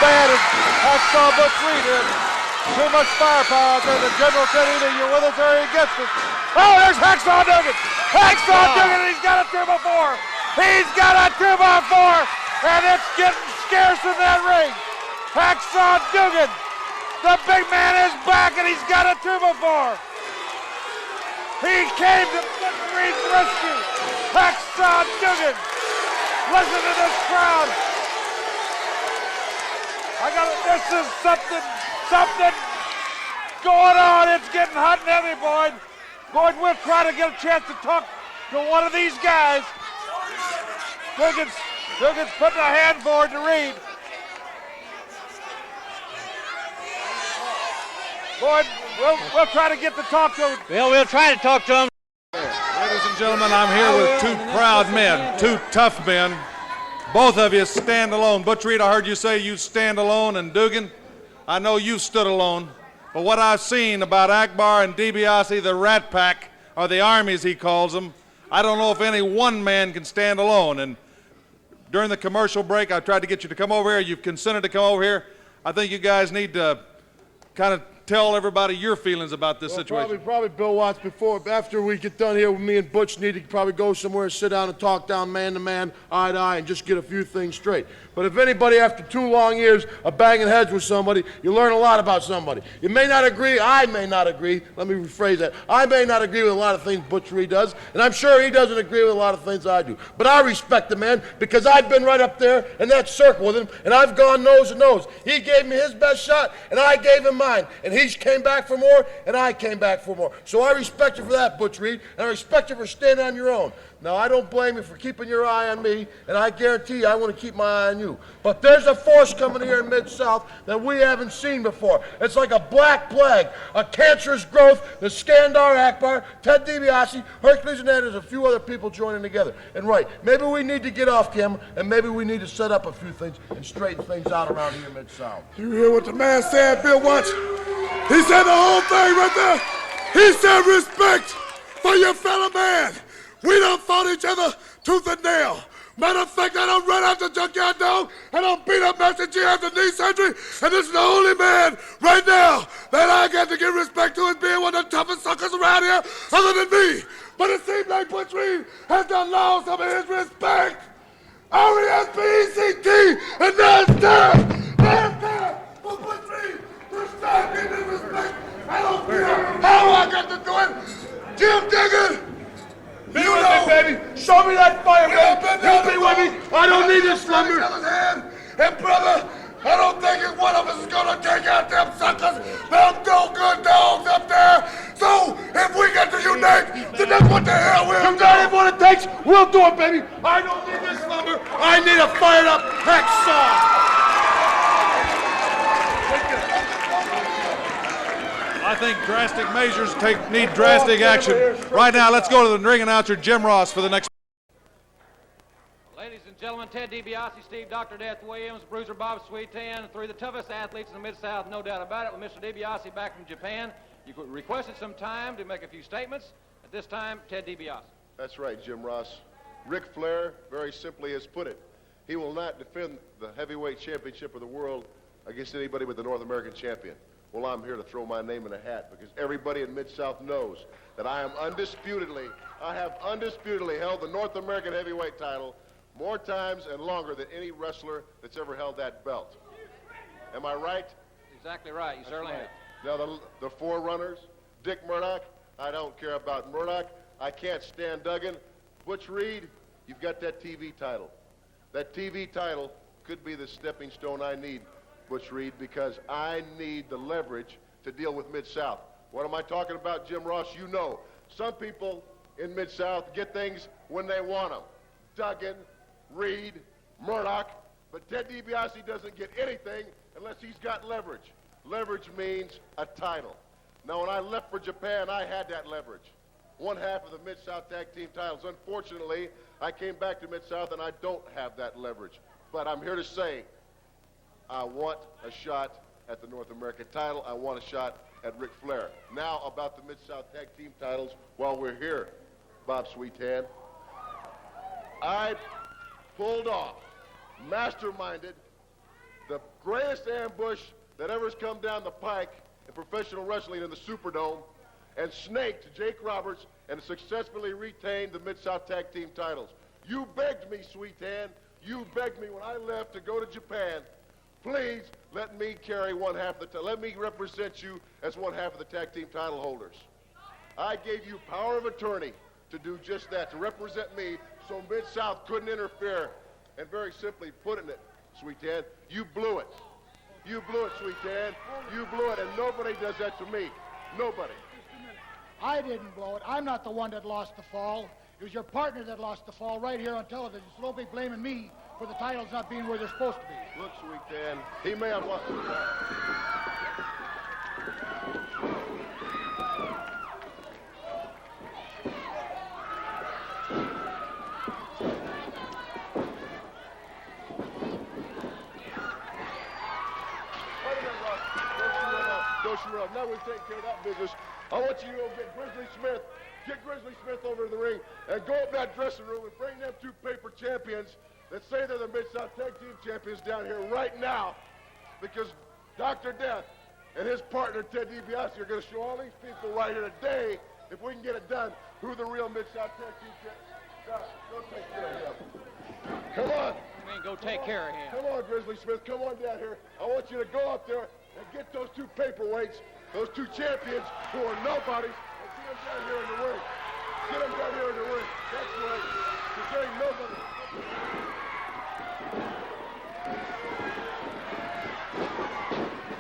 bad as Hacksaw Butch Reed is. Too much firepower out there. The general said either you're with us or you're against us. Oh, there's Hacksaw Duggan. Hacksaw Duggan, he's got a 2x4. He's got a 2x4, and it's getting scarce in that ring. Hacksaw Duggan. The big man is back, and he's got a 2x4. He came to Butch Reed's rescue. Hacksaw Duggan. Listen to this crowd. This is something going on. It's getting hot and heavy, Boyd. Boyd, we'll try to get a chance to talk to one of these guys. Duggan's putting a hand forward to Reed. Boyd, we'll try to get to talk to him. Well, we'll try to talk to him. Ladies and gentlemen, I'm here with two proud men, two tough men. Both of you stand alone. Butch Reed, I heard you say you stand alone, and Dugan, I know you stood alone. But what I've seen about Akbar and DiBiase, the Rat Pack, or the Army as he calls them, I don't know if any one man can stand alone. And during the commercial break, I tried to get you to come over here. You've consented to come over here. I think you guys need to kind of tell everybody your feelings about this situation. Probably Bill Watts after we get done here with me and Butch need to probably go somewhere and sit down and talk down man to man, eye to eye, and just get a few things straight. But if anybody after 2 long years of banging heads with somebody, you learn a lot about somebody. You may not agree, I may not agree, let me rephrase that. I may not agree with a lot of things Butch Reed does, and I'm sure he doesn't agree with a lot of things I do. But I respect the man because I've been right up there in that circle with him, and I've gone nose to nose. He gave me his best shot, and I gave him mine. And he came back for more, and I came back for more. So I respect you for that, Butch Reed, and I respect you for standing on your own. Now, I don't blame you for keeping your eye on me, and I guarantee you I want to keep my eye on you. But there's a force coming here in Mid-South that we haven't seen before. It's like a black plague, a cancerous growth. The Skandar Akbar, Ted DiBiase, Hercules, and there's a few other people joining together. And right, maybe we need to get off camera, and maybe we need to set up a few things and straighten things out around here in Mid-South. You hear what the man said, Bill Watts? He said the whole thing right there. He said respect for your fellow man. We done fought each other tooth and nail. Matter of fact, I done run after Junkyard Dog, and I done beat up Master G after knee surgery, and this is the only man right now that I got to give respect to as being one of the toughest suckers around here other than me. But it seems like Butch Reed has done lost some of his respect. R-E-S-P-E-C-T, and now it's time. Now it's time for Butch Reed to start getting his respect. I don't care how I got to do it. Jim Diggin, Be with me, baby. Show me that fire, baby. You be with me. I don't need this slumber. And brother, I don't think one of us is gonna take out them suckers. Them no good dogs up there. So if we get to unite, then that's what the hell we'll do. If that is what it takes, we'll do it, baby. I don't need this slumber. I need a fired up hacksaw. I think drastic measures need drastic action. Right now, let's go to the ring announcer, Jim Ross, for the next. Ladies and gentlemen, Ted DiBiase, Steve Dr. Death Williams, Bruiser Bob Sweetan, three of the toughest athletes in the Mid-South, no doubt about it, with Mr. DiBiase back from Japan. You requested some time to make a few statements. At this time, Ted DiBiase. That's right, Jim Ross. Ric Flair, very simply, has put it. He will not defend the heavyweight championship of the world against anybody but the North American champion. Well, I'm here to throw my name in a hat because everybody in Mid-South knows that I have undisputedly held the North American heavyweight title more times and longer than any wrestler that's ever held that belt. Am I right? Exactly right. You certainly have. Now, the forerunners, Dick Murdoch, I don't care about Murdoch. I can't stand Duggan. Butch Reed, you've got that TV title. That TV title could be the stepping stone I need, Butch Reed, because I need the leverage to deal with Mid-South. What am I talking about, Jim Ross? You know, some people in Mid-South get things when they want them. Duggan, Reed, Murdoch, but Ted DiBiase doesn't get anything unless he's got leverage. Leverage means a title. Now, when I left for Japan, I had that leverage. One half of the Mid-South Tag Team titles. Unfortunately, I came back to Mid-South and I don't have that leverage. But I'm here to say, I want a shot at the North American title. I want a shot at Ric Flair. Now about the Mid-South Tag Team titles while we're here, Bob Sweetan. I pulled off, masterminded, the greatest ambush that ever's come down the pike in professional wrestling in the Superdome, and snaked Jake Roberts and successfully retained the Mid-South Tag Team titles. You begged me, Sweetan, you begged me when I left to go to Japan, please let me carry one half of the let me represent you as one half of the tag team title holders. I gave you power of attorney to do just that, to represent me so Mid-South couldn't interfere. And very simply putting it, Sweetan, you blew it. You blew it, Sweetan. You blew it, and nobody does that to me. Nobody. I didn't blow it. I'm not the one that lost the fall. It was your partner that lost the fall right here on television. So don't be blaming me for the titles not being where they're supposed to be. Look, Sweetan, he may have lost the Now we've taken care of that business. I want you to go get Grizzly Smith over to the ring and go up that dressing room and bring them two paper champions that say they're the Mid-South Tag Team champions down here right now, because Dr. Death and his partner Ted DiBiase are going to show all these people right here today, if we can get it done, who the real Mid-South Tag Team champions. Go take care of him. Come on. You mean go take care of him? Come on, Grizzly Smith. Come on down here. I want you to go up there and get those two paperweights, those two champions who are nobodies, and get them down here in the ring. Get them down here in the ring. That's right. Because there ain't nobody.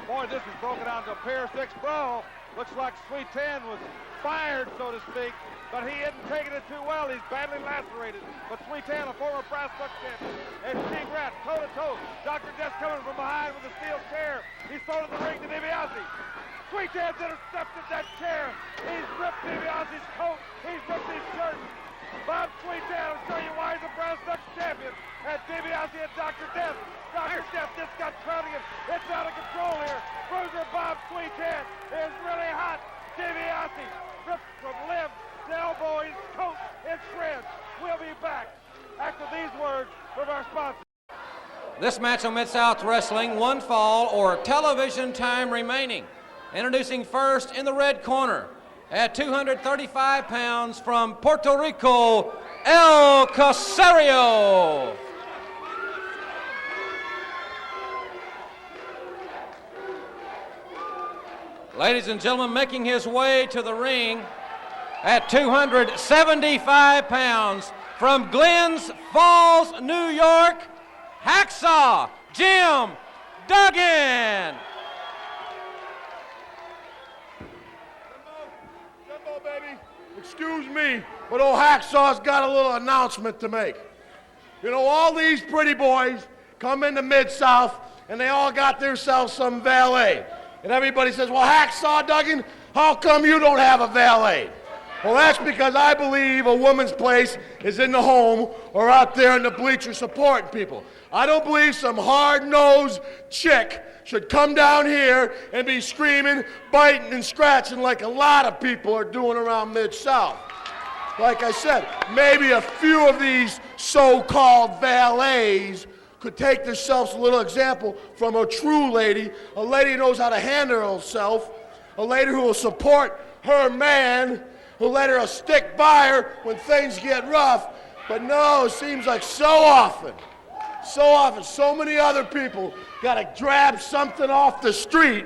Boy, this is broken down to a pair 6 brawl. Looks like Sweetan was fired, so to speak, but he isn't taking it too well. He's badly lacerated. But Sweetan, a former brass buck champion, and Steve Ratt, toe-to-toe. Dr. Death coming from behind with a steel chair. He's thrown in the ring to DiBiase. Sweetan's intercepted that chair. He's ripped DiBiase's coat. He's ripped his shirt. Bob Sweetan will show you why he's a brass buck champion. And DiBiase and Dr. Death. Dr. Death just got crowding him. It's out of control here. Bruiser Bob Sweetan is really hot. DiBiase ripped from limb to elbow, his coat in shreds. We'll be back after these words from our sponsor. This match on Mid-South Wrestling, one fall or television time remaining. Introducing first in the red corner at 235 pounds from Puerto Rico, El Casario. Ladies and gentlemen, making his way to the ring at 275 pounds, from Glens Falls, New York, Hacksaw Jim Duggan. Jimbo, baby, excuse me, but old Hacksaw's got a little announcement to make. You know, all these pretty boys come into Mid-South, and they all got themselves some valet. And everybody says, well, Hacksaw Duggan, how come you don't have a valet? Well, that's because I believe a woman's place is in the home or out there in the bleachers supporting people. I don't believe some hard-nosed chick should come down here and be screaming, biting, and scratching like a lot of people are doing around Mid-South. Like I said, maybe a few of these so-called valets could take themselves a little example from a true lady, a lady who knows how to handle herself, a lady who will support her man, who let her stick by her when things get rough. But no, it seems like so often, so many other people got to grab something off the street,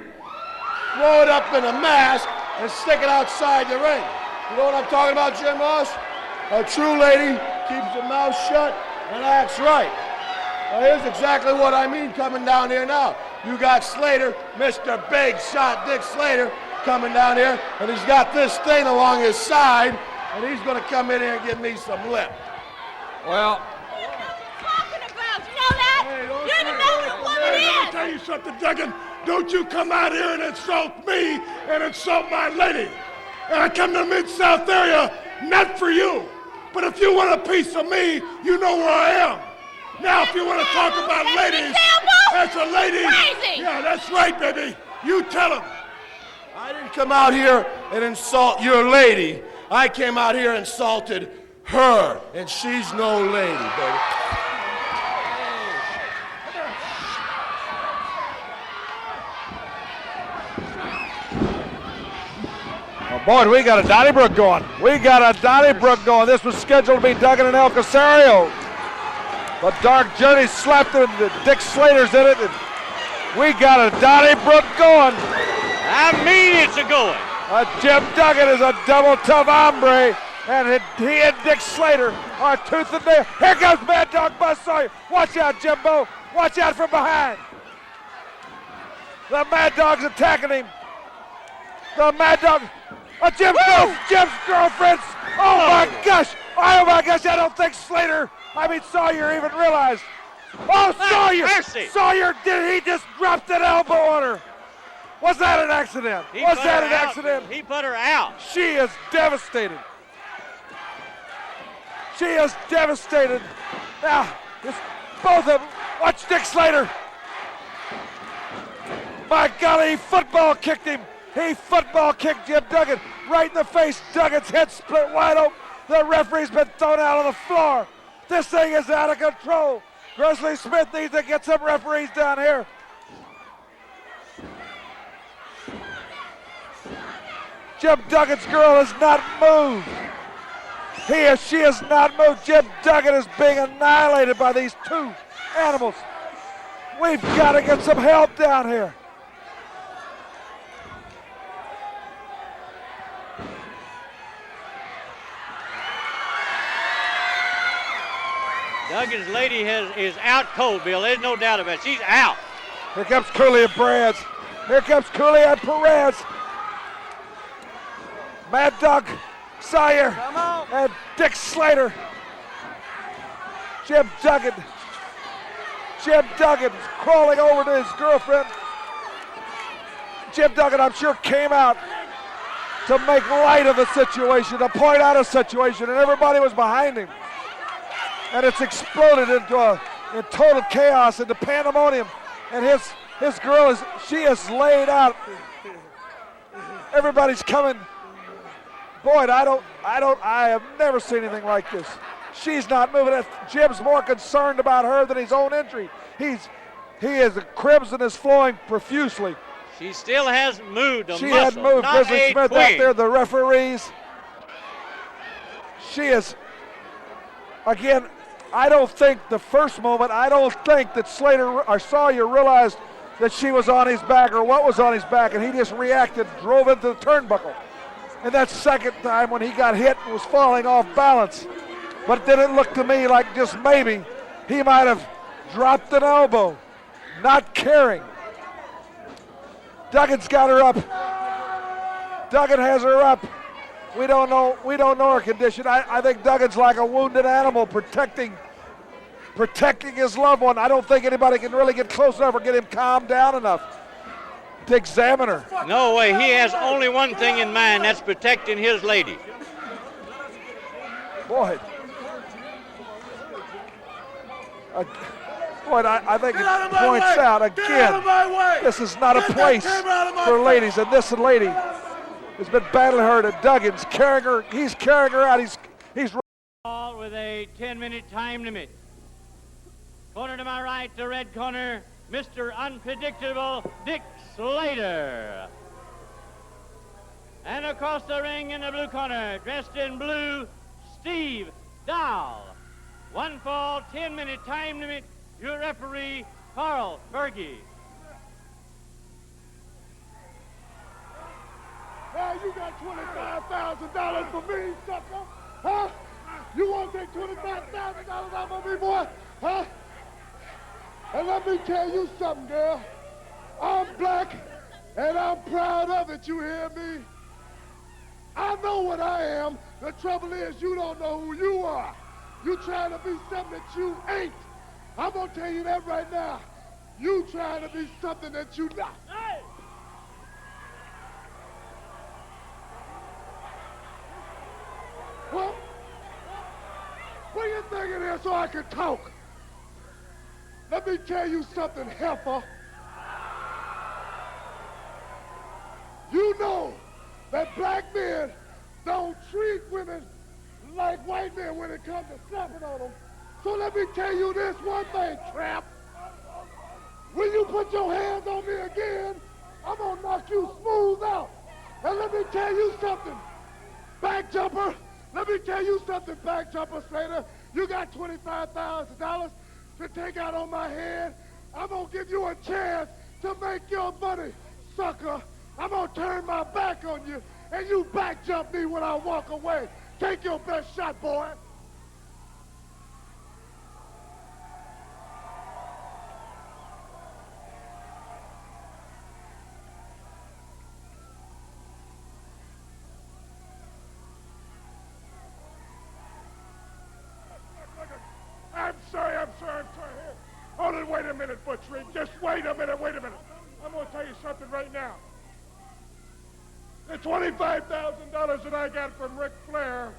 throw it up in a mask, and stick it outside the ring. You know what I'm talking about, Jim Ross? A true lady keeps her mouth shut and acts right. Well, here's exactly what I mean coming down here now. You got Slater, Mr. Big Shot Dick Slater, coming down here, and he's got this thing along his side, and he's going to come in here and give me some lip. Well, Let me tell you something, Duggan. Don't you come out here and insult me and insult my lady. And I come to the Mid-South area, not for you. But if you want a piece of me, you know where I am. Now, if you want to talk about ladies, that's a lady. Crazy. Yeah, that's right, baby. You tell him. I didn't come out here and insult your lady. I came out here and insulted her, and she's no lady, baby. Oh, boy, we got a Donnybrook going. This was scheduled to be Duggan and El Casario. But Dark Journey slapped it, and Dick Slater's in it, and we got a Donnybrook going. I mean it's a going. Jim Duggan is a double tough hombre, and he and Dick Slater are tooth and nail. Here comes Mad Dog Buzz Sawyer. Watch out, Jimbo. Watch out from behind. The Mad Dog's attacking him. The Mad Dog. Jim's girlfriends. Oh my gosh. I don't think Sawyer even realized. Oh, Sawyer. Mercy. Sawyer, did he just drop that elbow on her? Was that an accident? He put her out. She is devastated. Now, it's both of them. Watch Dick Slater. My golly, he football kicked him. He football kicked Jim Duggan right in the face. Duggan's head split wide open. The referee's been thrown out on the floor. This thing is out of control. Grizzly Smith needs to get some referees down here. Jim Duggan's girl has not moved. She has not moved. Jim Duggan is being annihilated by these two animals. We've got to get some help down here. Duggan's lady is out cold, Bill. There's no doubt about it. She's out. Here comes Cooley and Perez. Mad Dog Sawyer and Dick Slater. Jim Duggan crawling over to his girlfriend. Jim Duggan, I'm sure, came out to make light of the situation, to point out a situation, and everybody was behind him. And it's exploded into total chaos, into pandemonium. And his girl she is laid out. Everybody's coming. Boy, I have never seen anything like this. She's not moving. Jim's more concerned about her than his own injury. The crimson is flowing profusely. She still hasn't moved. She hadn't moved. Grizzly Smith out there, the referees. She is, again, I don't think that Slater or Sawyer realized that she was on his back or what was on his back, and he just reacted, drove into the turnbuckle. and that second time when he got hit and was falling off balance. But it didn't look to me like just maybe he might have dropped an elbow, not caring. Duggan's got her up. Duggan has her up. We don't know her condition. I think Duggan's like a wounded animal protecting his loved one. I don't think anybody can really get close enough or get him calmed down enough to examine her. No way. He has only one thing in mind, that's protecting his lady. Boy. I think it points out again, this is not a place for ladies, and this lady has been battling her to Duggan's, carrying her. He's carrying her out. He's All with a 10-minute time limit. Corner to my right, the red corner, Mr. Unpredictable Dick Slater. And across the ring in the blue corner, dressed in blue, Steve Dahl. One fall, 10-minute time limit. Your referee, Carl Berge. Hey, you got $25,000 for me, sucker? Huh? You want to take $25,000 off of me, boy? Huh? And let me tell you something, girl. I'm black, and I'm proud of it, you hear me? I know what I am. The trouble is you don't know who you are. You trying to be something that you ain't. I'm going to tell you that right now. You trying to be something that you not. Hey! Well, bring your thing in here so I can talk. Let me tell you something, heifer. You know that black men don't treat women like white men when it comes to slapping on them. So let me tell you this one thing, tramp. When you put your hands on me again, I'm gonna knock you smooth out. And let me tell you something, back jumper. Let me tell you something, back jumper Slater. You got $25,000 to take out on my head. I'm gonna give you a chance to make your money, sucker. I'm gonna turn my back on you, and you back jump me when I walk away. Take your best shot, boy. I'm sorry. Hold it, wait a minute, Butch Reed. Just wait a minute. I'm going to tell you something right now. The $25,000 that I got from Ric Flair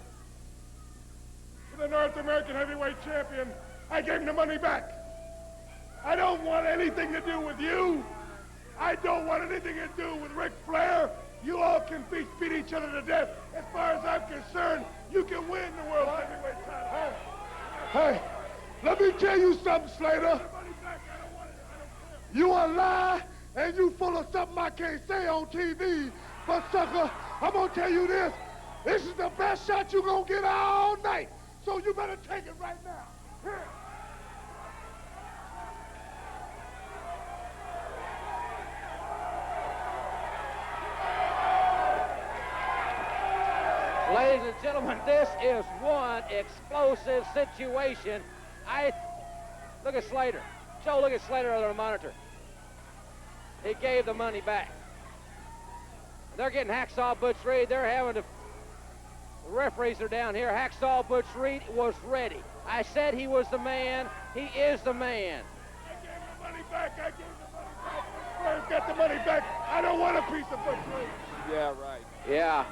for the North American Heavyweight Champion, I gave him the money back. I don't want anything to do with you. I don't want anything to do with Ric Flair. You all can beat each other to death. As far as I'm concerned, you can win the World Heavyweight title. Hey, let me tell you something, Slater. You a lie, and you full of something I can't say on TV. But, sucker, I'm going to tell you this. This is the best shot you're going to get all night. So you better take it right now. Here. Ladies and gentlemen, this is one explosive situation. Look at Slater. Joe, look at Slater on the monitor. He gave the money back. They're getting Hacksaw Butch Reed. They're having to... The referees are down here. Hacksaw Butch Reed was ready. I said he was the man. He is the man. I gave the money back. Flair's got the money back. I don't want a piece of Butch Reed. Yeah, right. Yeah.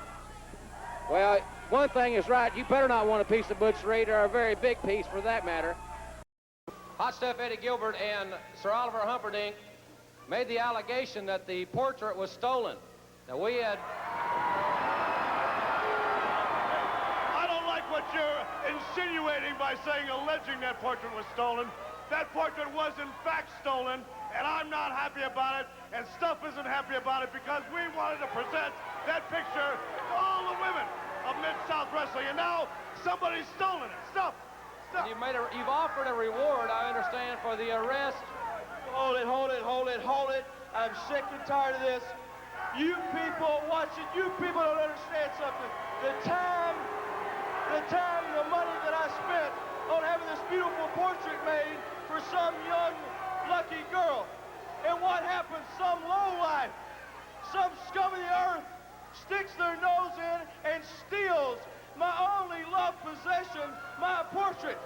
Well, one thing is right. You better not want a piece of Butch Reed, or a very big piece for that matter. Hot Stuff Eddie Gilbert and Sir Oliver Humperdinck made the allegation that the portrait was stolen. Now, we had... I don't like what you're insinuating by saying, alleging that portrait was stolen. That portrait was, in fact, stolen, and I'm not happy about it, and Stuff isn't happy about it, because we wanted to present that picture to all the women of Mid-South Wrestling, and now somebody's stolen it. Stuff. You've offered a reward, I understand, for the arrest. Hold it. I'm sick and tired of this. You people watching, you people don't understand something. The time, the money that I spent on having this beautiful portrait made for some young, lucky girl. And what happens? Some lowlife, some scum of the earth sticks their nose in and steals my only loved possession, my portrait.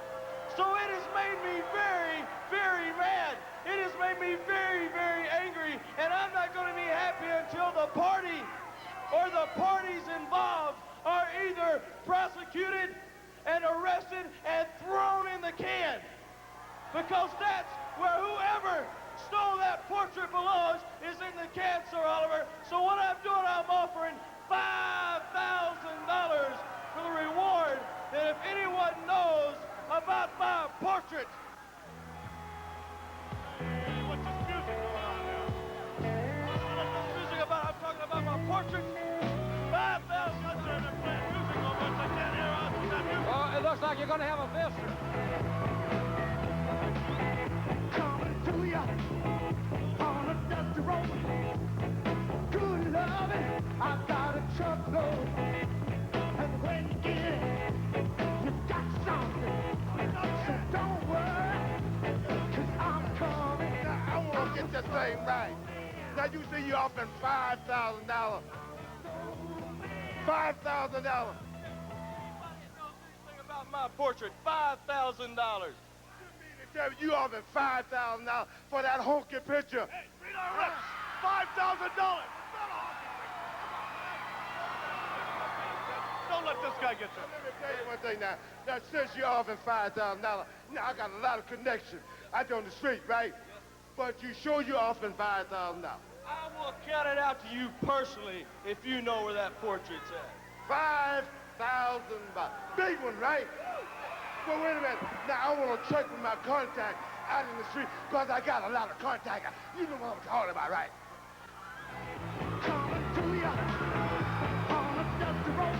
So it has made me very, very mad. It has made me very, very angry. And I'm not going to be happy until the party or the parties involved are either prosecuted and arrested and thrown in the can. Because that's where whoever stole that portrait belongs, is in the can, Sir Oliver. So what I'm doing, I'm offering $5,000 for the reward that if anyone knows about my portrait. What's this music going on now? What's this music about? I'm talking about my portrait. $5,000. They're playing music on this. I can't hear us with that music. Well, it looks like you're going to have a visitor. Coming to you on a dusty road. Good loving, I've got a truckload. And when you get it, you got something. So don't worry, 'cause I'm coming. Now, I want to get this thing right. Now, you see you offering $5,000. $5,000. About my portrait, $5,000. You offered $5,000 for that honky picture. Hey, redirect. $5,000. Don't let this guy get there. Let me tell you one thing now. Now, since you offered $5,000, now I got a lot of connections out there on the street, right? But you sure you offering $5,000? I will count it out to you personally if you know where that portrait's at. $5,000. Big one, right? Well, wait a minute. Now, I want to check with my contact out in the street because I got a lot of contact. You know what I'm talking about, right? Coming to you on a dusty road.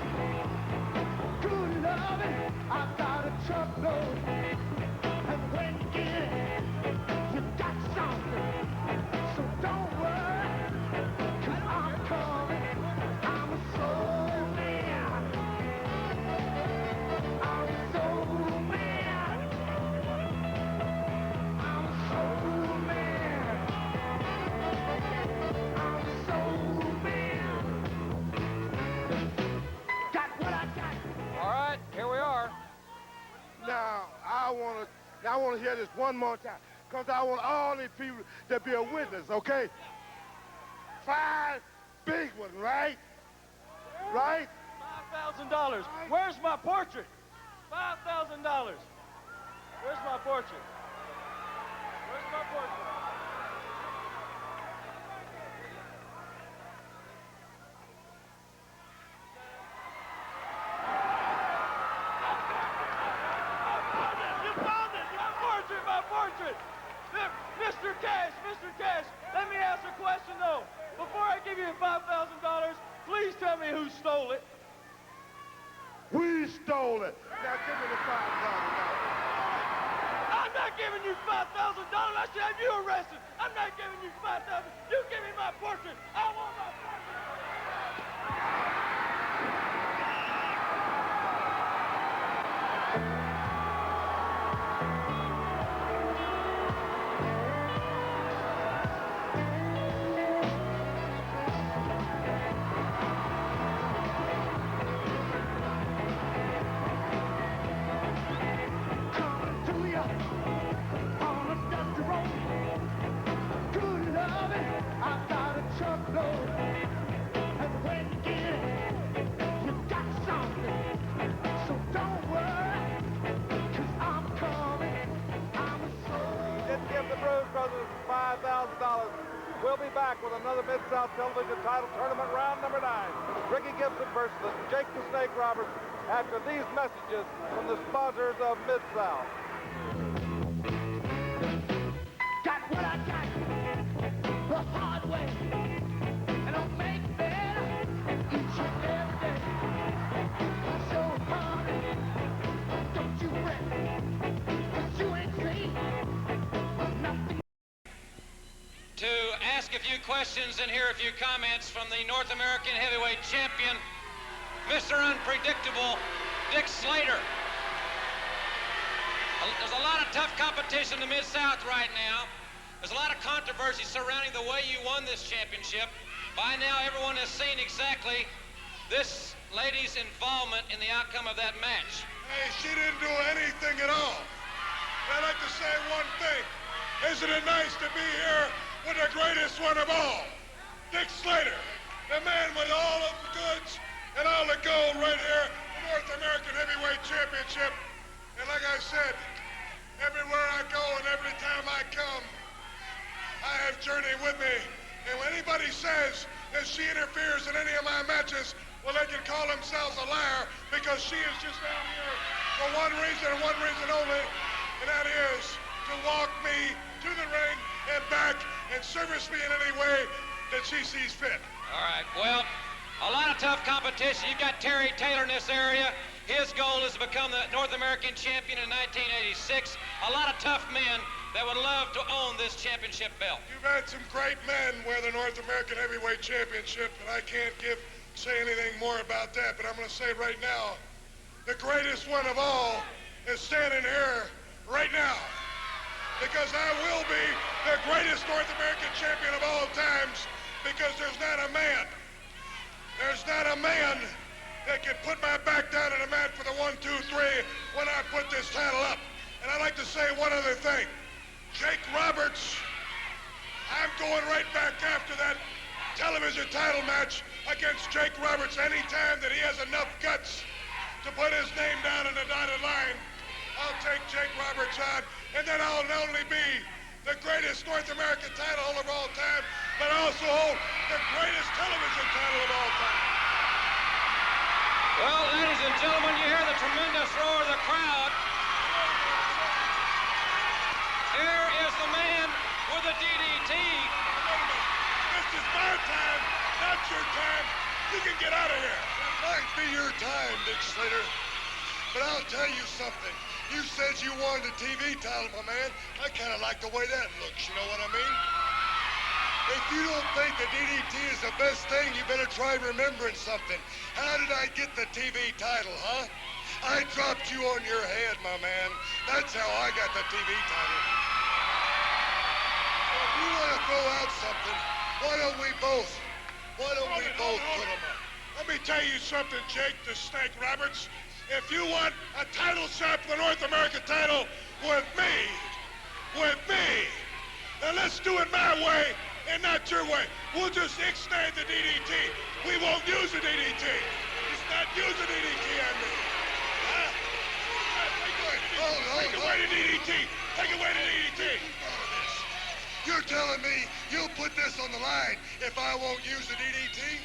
Good loving, I've got a truckload. And when you get it, you got something. So don't worry, 'cause I'm coming. I'm a soul man. I'm a soul man. I'm a soul man. I'm a soul man. Got what I got. All right, here we are. Now, I want to hear this one more time because I want all these people to be a witness, okay? 5 big ones, right? Right? $5,000. Where's my portrait? $5,000. Where's my portrait? Where's my portrait? My portrait! Mr. Cash, let me ask a question, though. Before I give you $5,000, please tell me who stole it. We stole it. Now give me the $5,000. I'm not giving you $5,000. I should have you arrested. I'm not giving you $5,000. You give me my portrait. I want my portrait. We'll be back with another Mid-South Television title tournament round number 9. Ricky Gibson versus Jake the Snake Roberts after these messages from the sponsors of Mid-South. Got what I got the hard way. And I'll make it better each and every day. So honey, don't you fret, 'cause you ain't seen nothing. To ask a few questions and hear a few comments from the North American heavyweight champion, Mr. Unpredictable, Dick Slater. There's a lot of tough competition in the Mid-South right now. There's a lot of controversy surrounding the way you won this championship. By now, everyone has seen exactly this lady's involvement in the outcome of that match. Hey, she didn't do anything at all. And I'd like to say one thing. Isn't it nice to be here with the greatest one of all, Dick Slater, the man with all of the goods and all the gold right here, the North American Heavyweight Championship. And like I said, everywhere I go and every time I come, I have Journey with me. And when anybody says that she interferes in any of my matches, well, they can call themselves a liar, because she is just down here for one reason and one reason only, and that is to walk me to the ring and back and service me in any way that she sees fit. All right, well, a lot of tough competition. You've got Terry Taylor in this area. His goal is to become the North American champion in 1986. A lot of tough men that would love to own this championship belt. You've had some great men wear the North American Heavyweight Championship, and I can't say anything more about that, but I'm going to say right now, the greatest one of all is standing here right now, because I will be the greatest North American champion of all times, because there's not a man that can put my back down in the mat for the 1, 2, 3 when I put this title up. And I'd like to say one other thing. Jake Roberts, I'm going right back after that television title match against Jake Roberts. Anytime that he has enough guts to put his name down in the dotted line, I'll take Jake Roberts on, and then I'll not only be the greatest North American title holder of all time, but also hold the greatest television title of all time. Well, ladies and gentlemen, you hear the tremendous roar of the crowd. Here is the man with the DDT. This is my time, not your time. You can get out of here. It might be your time, Dick Slater, but I'll tell you something. You said you wanted a TV title, my man. I kind of like the way that looks, you know what I mean? If you don't think the DDT is the best thing, you better try remembering something. How did I get the TV title, huh? I dropped you on your head, my man. That's how I got the TV title. So if you want to throw out something, why don't we both put them up? Let me tell you something, Jake the Snake Roberts. If you want a title shot for the North American title with me, then let's do it my way and not your way. We'll just ixnay the DDT. We won't use the DDT. Just not use the DDT on me. Huh? Take away the DDT. Take away the DDT. You're telling me you'll put this on the line if I won't use the DDT?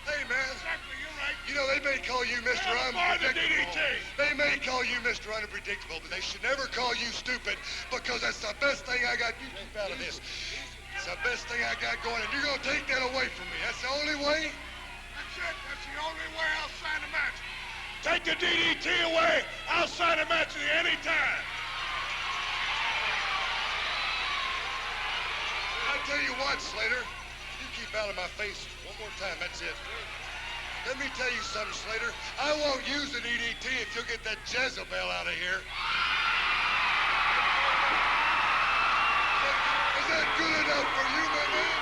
Hey, man. Exactly, you're right. You know, they may call you Mr. Unpredictable. They may call you Mr. Unpredictable, but they should never call you stupid, because that's the best thing I got. You keep out of this. It's the best thing I got going, and you're going to take that away from me. That's the only way? That's it. That's the only way I'll sign a match. Take the DDT away. I'll sign a match with you anytime. I tell you what, Slater. You keep out of my face one more time. That's it. Let me tell you something, Slater. I won't use the DDT if you'll get that Jezebel out of here. Is that good enough for you, my man?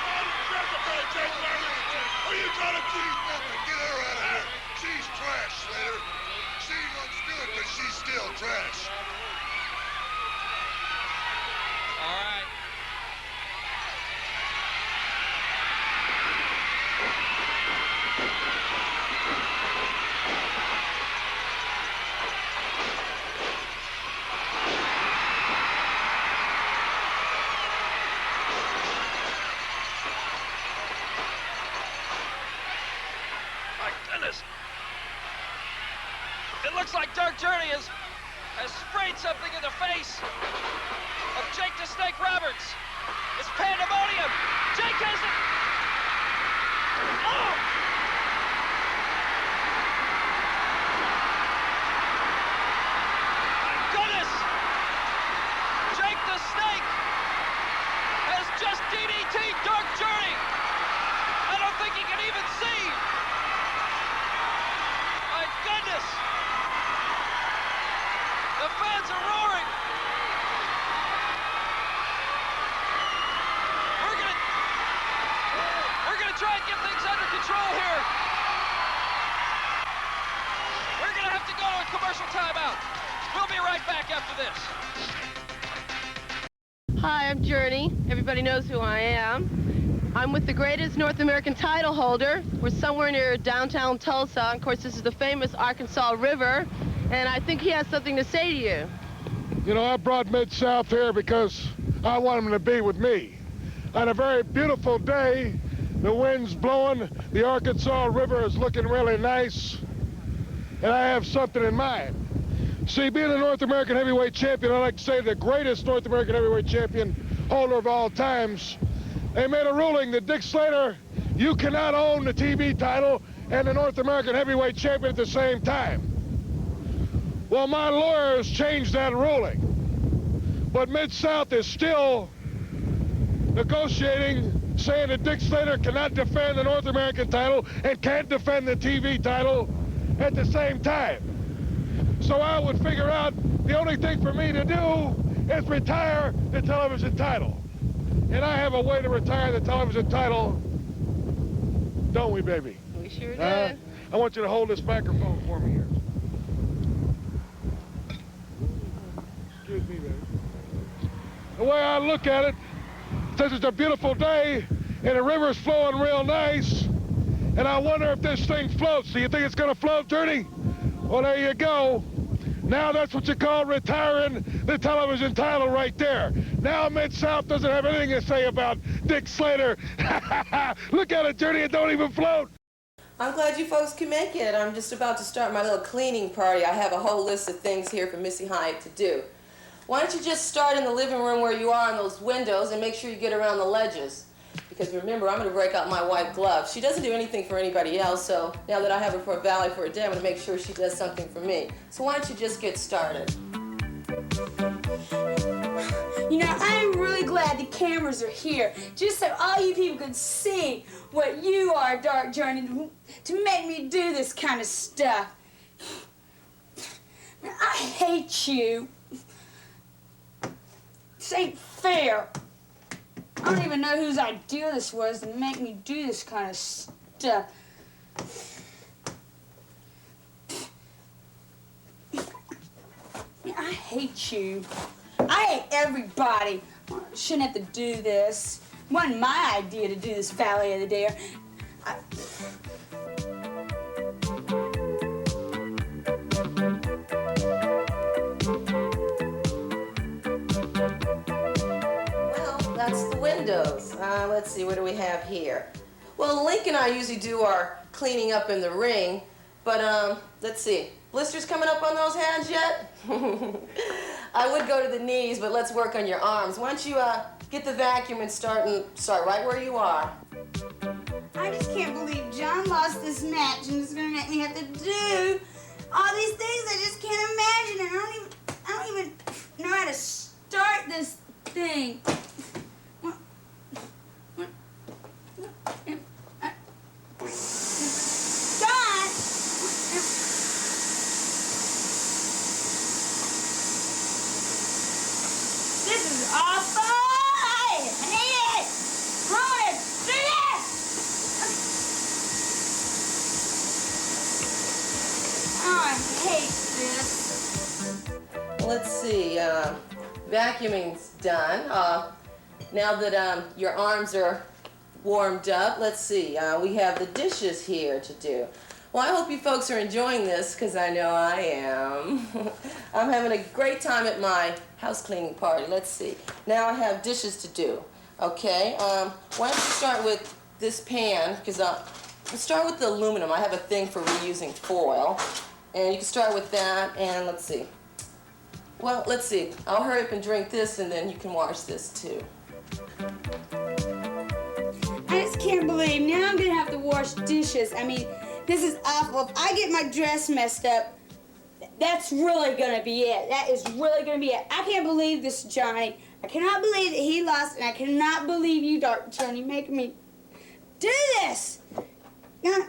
Who are you calling cheese? Nothing. Get her out of here. She's trash, Slater. She looks good, but she's still trash. All right. It looks like Dark Journey has sprayed something in the face of Jake the Snake Roberts. It's pandemonium. Jake has it. Oh! My goodness! Jake the Snake has just DDT'd Dark right back after this. Hi, I'm Journey. Everybody knows who I am. I'm with the greatest North American title holder. We're somewhere near downtown Tulsa. Of course, this is the famous Arkansas River, and I think he has something to say to you. You know, I brought Mid-South here because I want him to be with me. On a very beautiful day, the wind's blowing, the Arkansas River is looking really nice, and I have something in mind. See, being a North American heavyweight champion, I like to say the greatest North American heavyweight champion holder of all times, they made a ruling that Dick Slater, you cannot own the TV title and the North American heavyweight champion at the same time. Well, my lawyers changed that ruling, but Mid-South is still negotiating, saying that Dick Slater cannot defend the North American title and can't defend the TV title at the same time. So I would figure out the only thing for me to do is retire the television title. And I have a way to retire the television title, don't we, baby? We sure did. I want you to hold this microphone for me here. Excuse me, baby. The way I look at it, since it's a beautiful day and the river's flowing real nice, and I wonder if this thing floats. Do you think it's gonna float, Journey? Well, there you go. Now that's what you call retiring the television title right there. Now Mid-South doesn't have anything to say about Dick Slater. Look at it, Journey, it don't even float. I'm glad you folks can make it. I'm just about to start my little cleaning party. I have a whole list of things here for Missy Hyatt to do. Why don't you just start in the living room where you are on those windows and make sure you get around the ledges. Because remember, I'm going to break out my white glove. She doesn't do anything for anybody else, so now that I have her for a valet for a day, I'm going to make sure she does something for me. So why don't you just get started? You know, I'm really glad the cameras are here, just so all you people can see what you are, Dark Journey, to make me do this kind of stuff. I hate you. This ain't fair. I don't even know whose idea this was to make me do this kind of stuff. I hate you. I hate everybody. I shouldn't have to do this. It wasn't my idea to do this valet of the day. That's the windows. Let's see, what do we have here? Well, Link and I usually do our cleaning up in the ring, but let's see. Blisters coming up on those hands yet? I would go to the knees, but let's work on your arms. Why don't you get the vacuum and start right where you are. I just can't believe John lost this match and is going to make me have to do all these things I just can't imagine, and I don't even know how to start this thing. God! This is awful! I hate it! Ruin it! Do this! Oh, I hate this. Let's see, vacuuming's done. Now that your arms are warmed up, let's see, we have the dishes here to do. Well, I hope you folks are enjoying this, because I know I am. I'm having a great time at my house cleaning party. Let's see. Now I have dishes to do, okay? Why don't you start with this pan, because let's start with the aluminum. I have a thing for reusing foil, and you can start with that, and let's see. Well, let's see. I'll hurry up and drink this, and then you can wash this, too. I just can't believe now I'm gonna have to wash dishes. I mean, this is awful. If I get my dress messed up, that's really gonna be it. That is really gonna be it. I can't believe this, Johnny. I cannot believe that he lost, and I cannot believe you, Dark Johnny, making me do this. Yeah.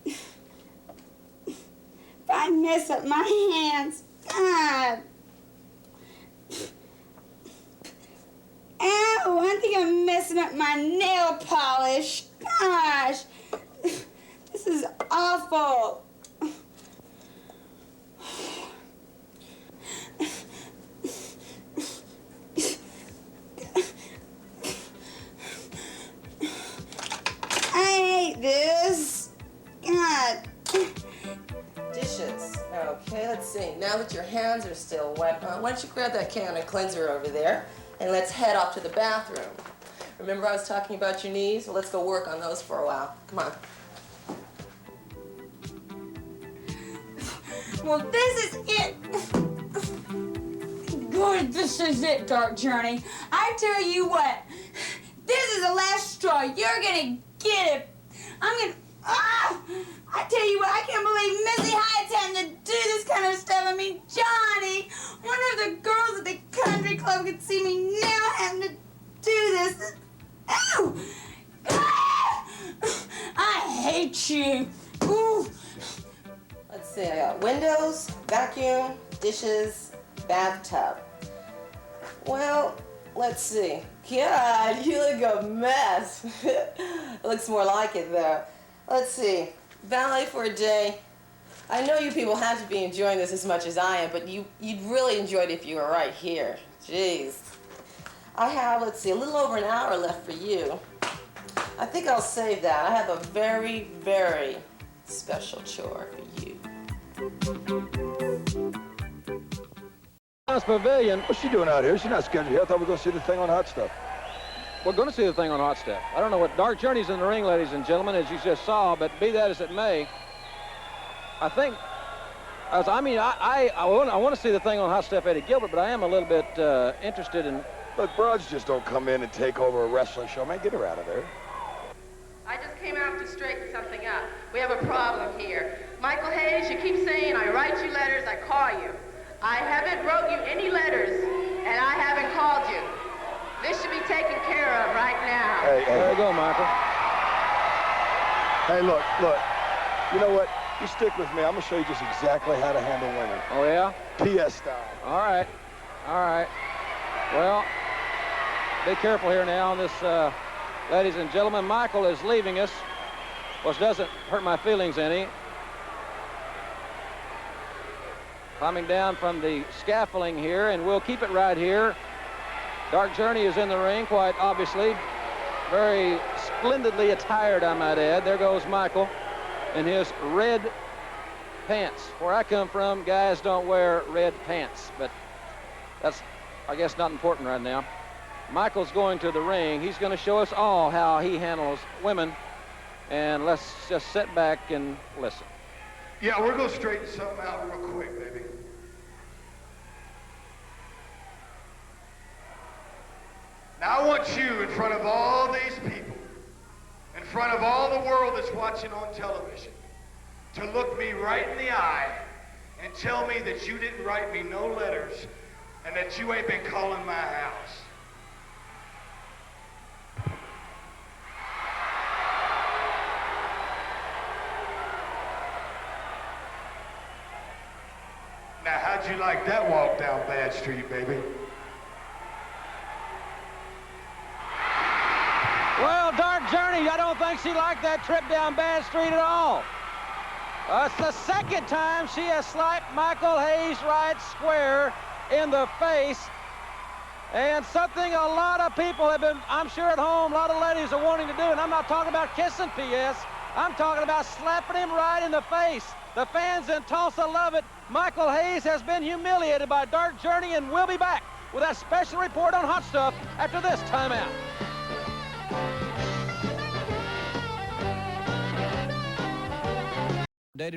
If I mess up my hands, God. Ow, I think I'm messing up my nail polish. Gosh, this is awful. Okay, let's see. Now that your hands are still wet, why don't you grab that can of cleanser over there, and let's head off to the bathroom. Remember I was talking about your knees? Well, let's go work on those for a while. Come on. Well, this is it. Good, this is it, Dark Journey. I tell you what, this is the last straw. You're gonna get it. I'm gonna. I tell you what, I can't believe Missy Hyatt's having to do this kind of stuff. I mean, Johnny, I wonder if the girls at the country club could see me now having to do this. Ow! I hate you. Ooh. Let's see, I got windows, vacuum, dishes, bathtub. Well, let's see. God, you look a mess. It looks more like it, though. Let's see. Valet for a day. I know you people have to be enjoying this as much as I am, but you'd really enjoy it if you were right here. Jeez. I have, let's see, a little over an hour left for you. I think I'll save that. I have a very, very special chore for you. Pavilion. What's she doing out here? She's not scheduled here. I thought we were going to see the thing on Hot Stuff. We're going to see the thing on Hot Stuff. I don't know what Dark Journey's in the ring, ladies and gentlemen, as you just saw, but be that as it may, I think, I want to see the thing on Hot Stuff, Eddie Gilbert, but I am a little bit interested in... Look, broads just don't come in and take over a wrestling show. Man, get her out of there. I just came out to straighten something up. We have a problem here. Michael Hayes, you keep saying I write you letters, I call you. I haven't wrote you any letters, and I haven't called you. This should be taken care of right now. Hey, there you go, Michael. Hey, look. You know what? You stick with me. I'm going to show you just exactly how to handle women. Oh, yeah? PS style. All right. Well, be careful here now on this, ladies and gentlemen. Michael is leaving us, which doesn't hurt my feelings any. Climbing down from the scaffolding here, and we'll keep it right here. Dark Journey is in the ring, quite obviously. Very splendidly attired, I might add. There goes Michael in his red pants. Where I come from, guys don't wear red pants, but that's, I guess, not important right now. Michael's going to the ring. He's going to show us all how he handles women, and let's just sit back and listen. Yeah, we're going to straighten something out real quick, baby. Now I want you, in front of all these people, in front of all the world that's watching on television, to look me right in the eye and tell me that you didn't write me no letters and that you ain't been calling my house. Now, how'd you like that walk down Bad Street, baby? Well, Dark Journey, I don't think she liked that trip down Bad Street at all. It's the second time she has slapped Michael Hayes right square in the face. And something a lot of people have been, I'm sure at home, a lot of ladies are wanting to do. And I'm not talking about kissing, P.S. I'm talking about slapping him right in the face. The fans in Tulsa love it. Michael Hayes has been humiliated by Dark Journey, and we'll be back with that special report on Hot Stuff after this timeout.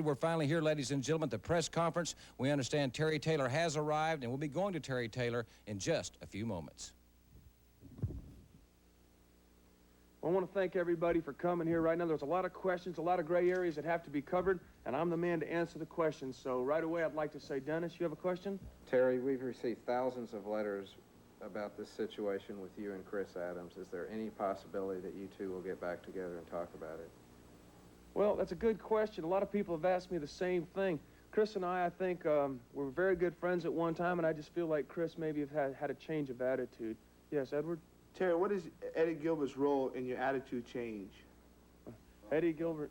We're finally here, ladies and gentlemen, at the press conference. We understand Terry Taylor has arrived, and we'll be going to Terry Taylor in just a few moments. I want to thank everybody for coming here right now. There's a lot of questions, a lot of gray areas that have to be covered, and I'm the man to answer the questions. So right away, I'd like to say, Dennis, you have a question? Terry, we've received thousands of letters about this situation with you and Chris Adams. Is there any possibility that you two will get back together and talk about it? Well, that's a good question. A lot of people have asked me the same thing. Chris and I think, were very good friends at one time, and I just feel like Chris maybe have had a change of attitude. Yes, Edward? Terry, what is Eddie Gilbert's role in your attitude change? Eddie Gilbert.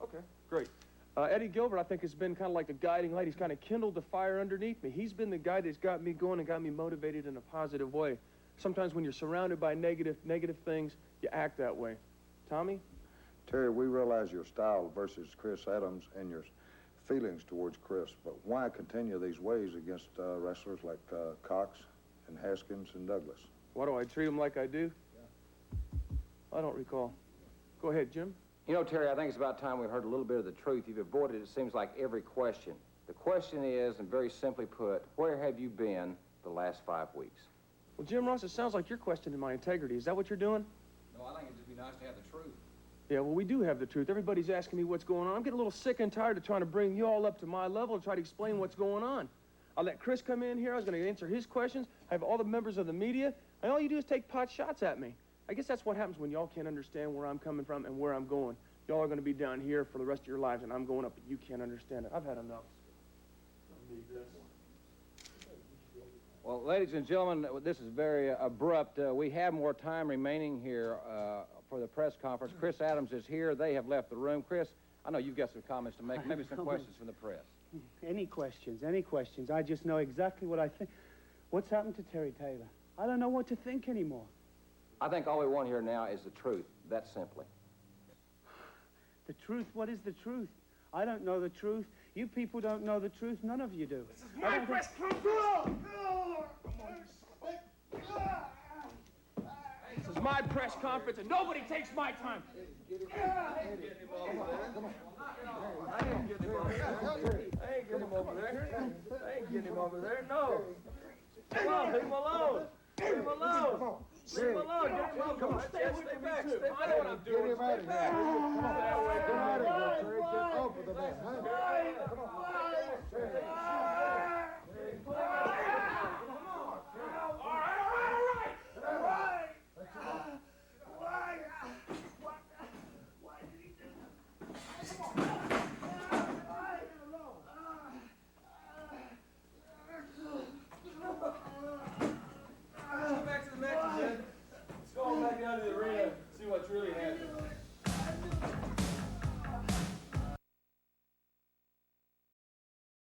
Okay, great. Eddie Gilbert, I think, has been kind of like the guiding light. He's kind of kindled the fire underneath me. He's been the guy that's got me going and got me motivated in a positive way. Sometimes when you're surrounded by negative things, you act that way. Tommy? Terry, we realize your style versus Chris Adams and your feelings towards Chris, but why continue these ways against wrestlers like Cox and Haskins and Douglas? Why do I treat them like I do? I don't recall. Go ahead, Jim. You know, Terry, I think it's about time we heard a little bit of the truth. You've avoided, it seems like, every question. The question is, and very simply put, where have you been the last 5 weeks? Well, Jim Ross, it sounds like you're questioning my integrity. Is that what you're doing? No, I think it'd just be nice to have the truth. Yeah, well, we do have the truth. Everybody's asking me what's going on. I'm getting a little sick and tired of trying to bring you all up to my level and try to explain what's going on. I let Chris come in here. I was going to answer his questions. I have all the members of the media, and all you do is take pot shots at me. I guess that's what happens when y'all can't understand where I'm coming from and where I'm going. Y'all are going to be down here for the rest of your lives, and I'm going up, but you can't understand it. I've had enough. Well, ladies and gentlemen, this is very abrupt. We have more time remaining here for the press conference. Chris Adams is here. They have left the room. Chris, I know you've got some comments to make, maybe some questions from the press. Any questions, any questions. I just know exactly what I think. What's happened to Terry Taylor? I don't know what to think anymore. I think all we want here now is the truth, that simply. The truth? What is the truth? I don't know the truth. You people don't know the truth. None of you do. This is my press conference! This is my press conference, and nobody takes my time. I ain't getting him over there. No. Come on, leave him alone. Leave him alone. Leave him alone. Get him alone. Come on, stay back. Stay back. I know what I'm doing. Get him out of here. Come on. Get out of here, Terry. Get off of the man. Come on. Back to the match, Jen. Let's go back down to the arena and see what truly happened.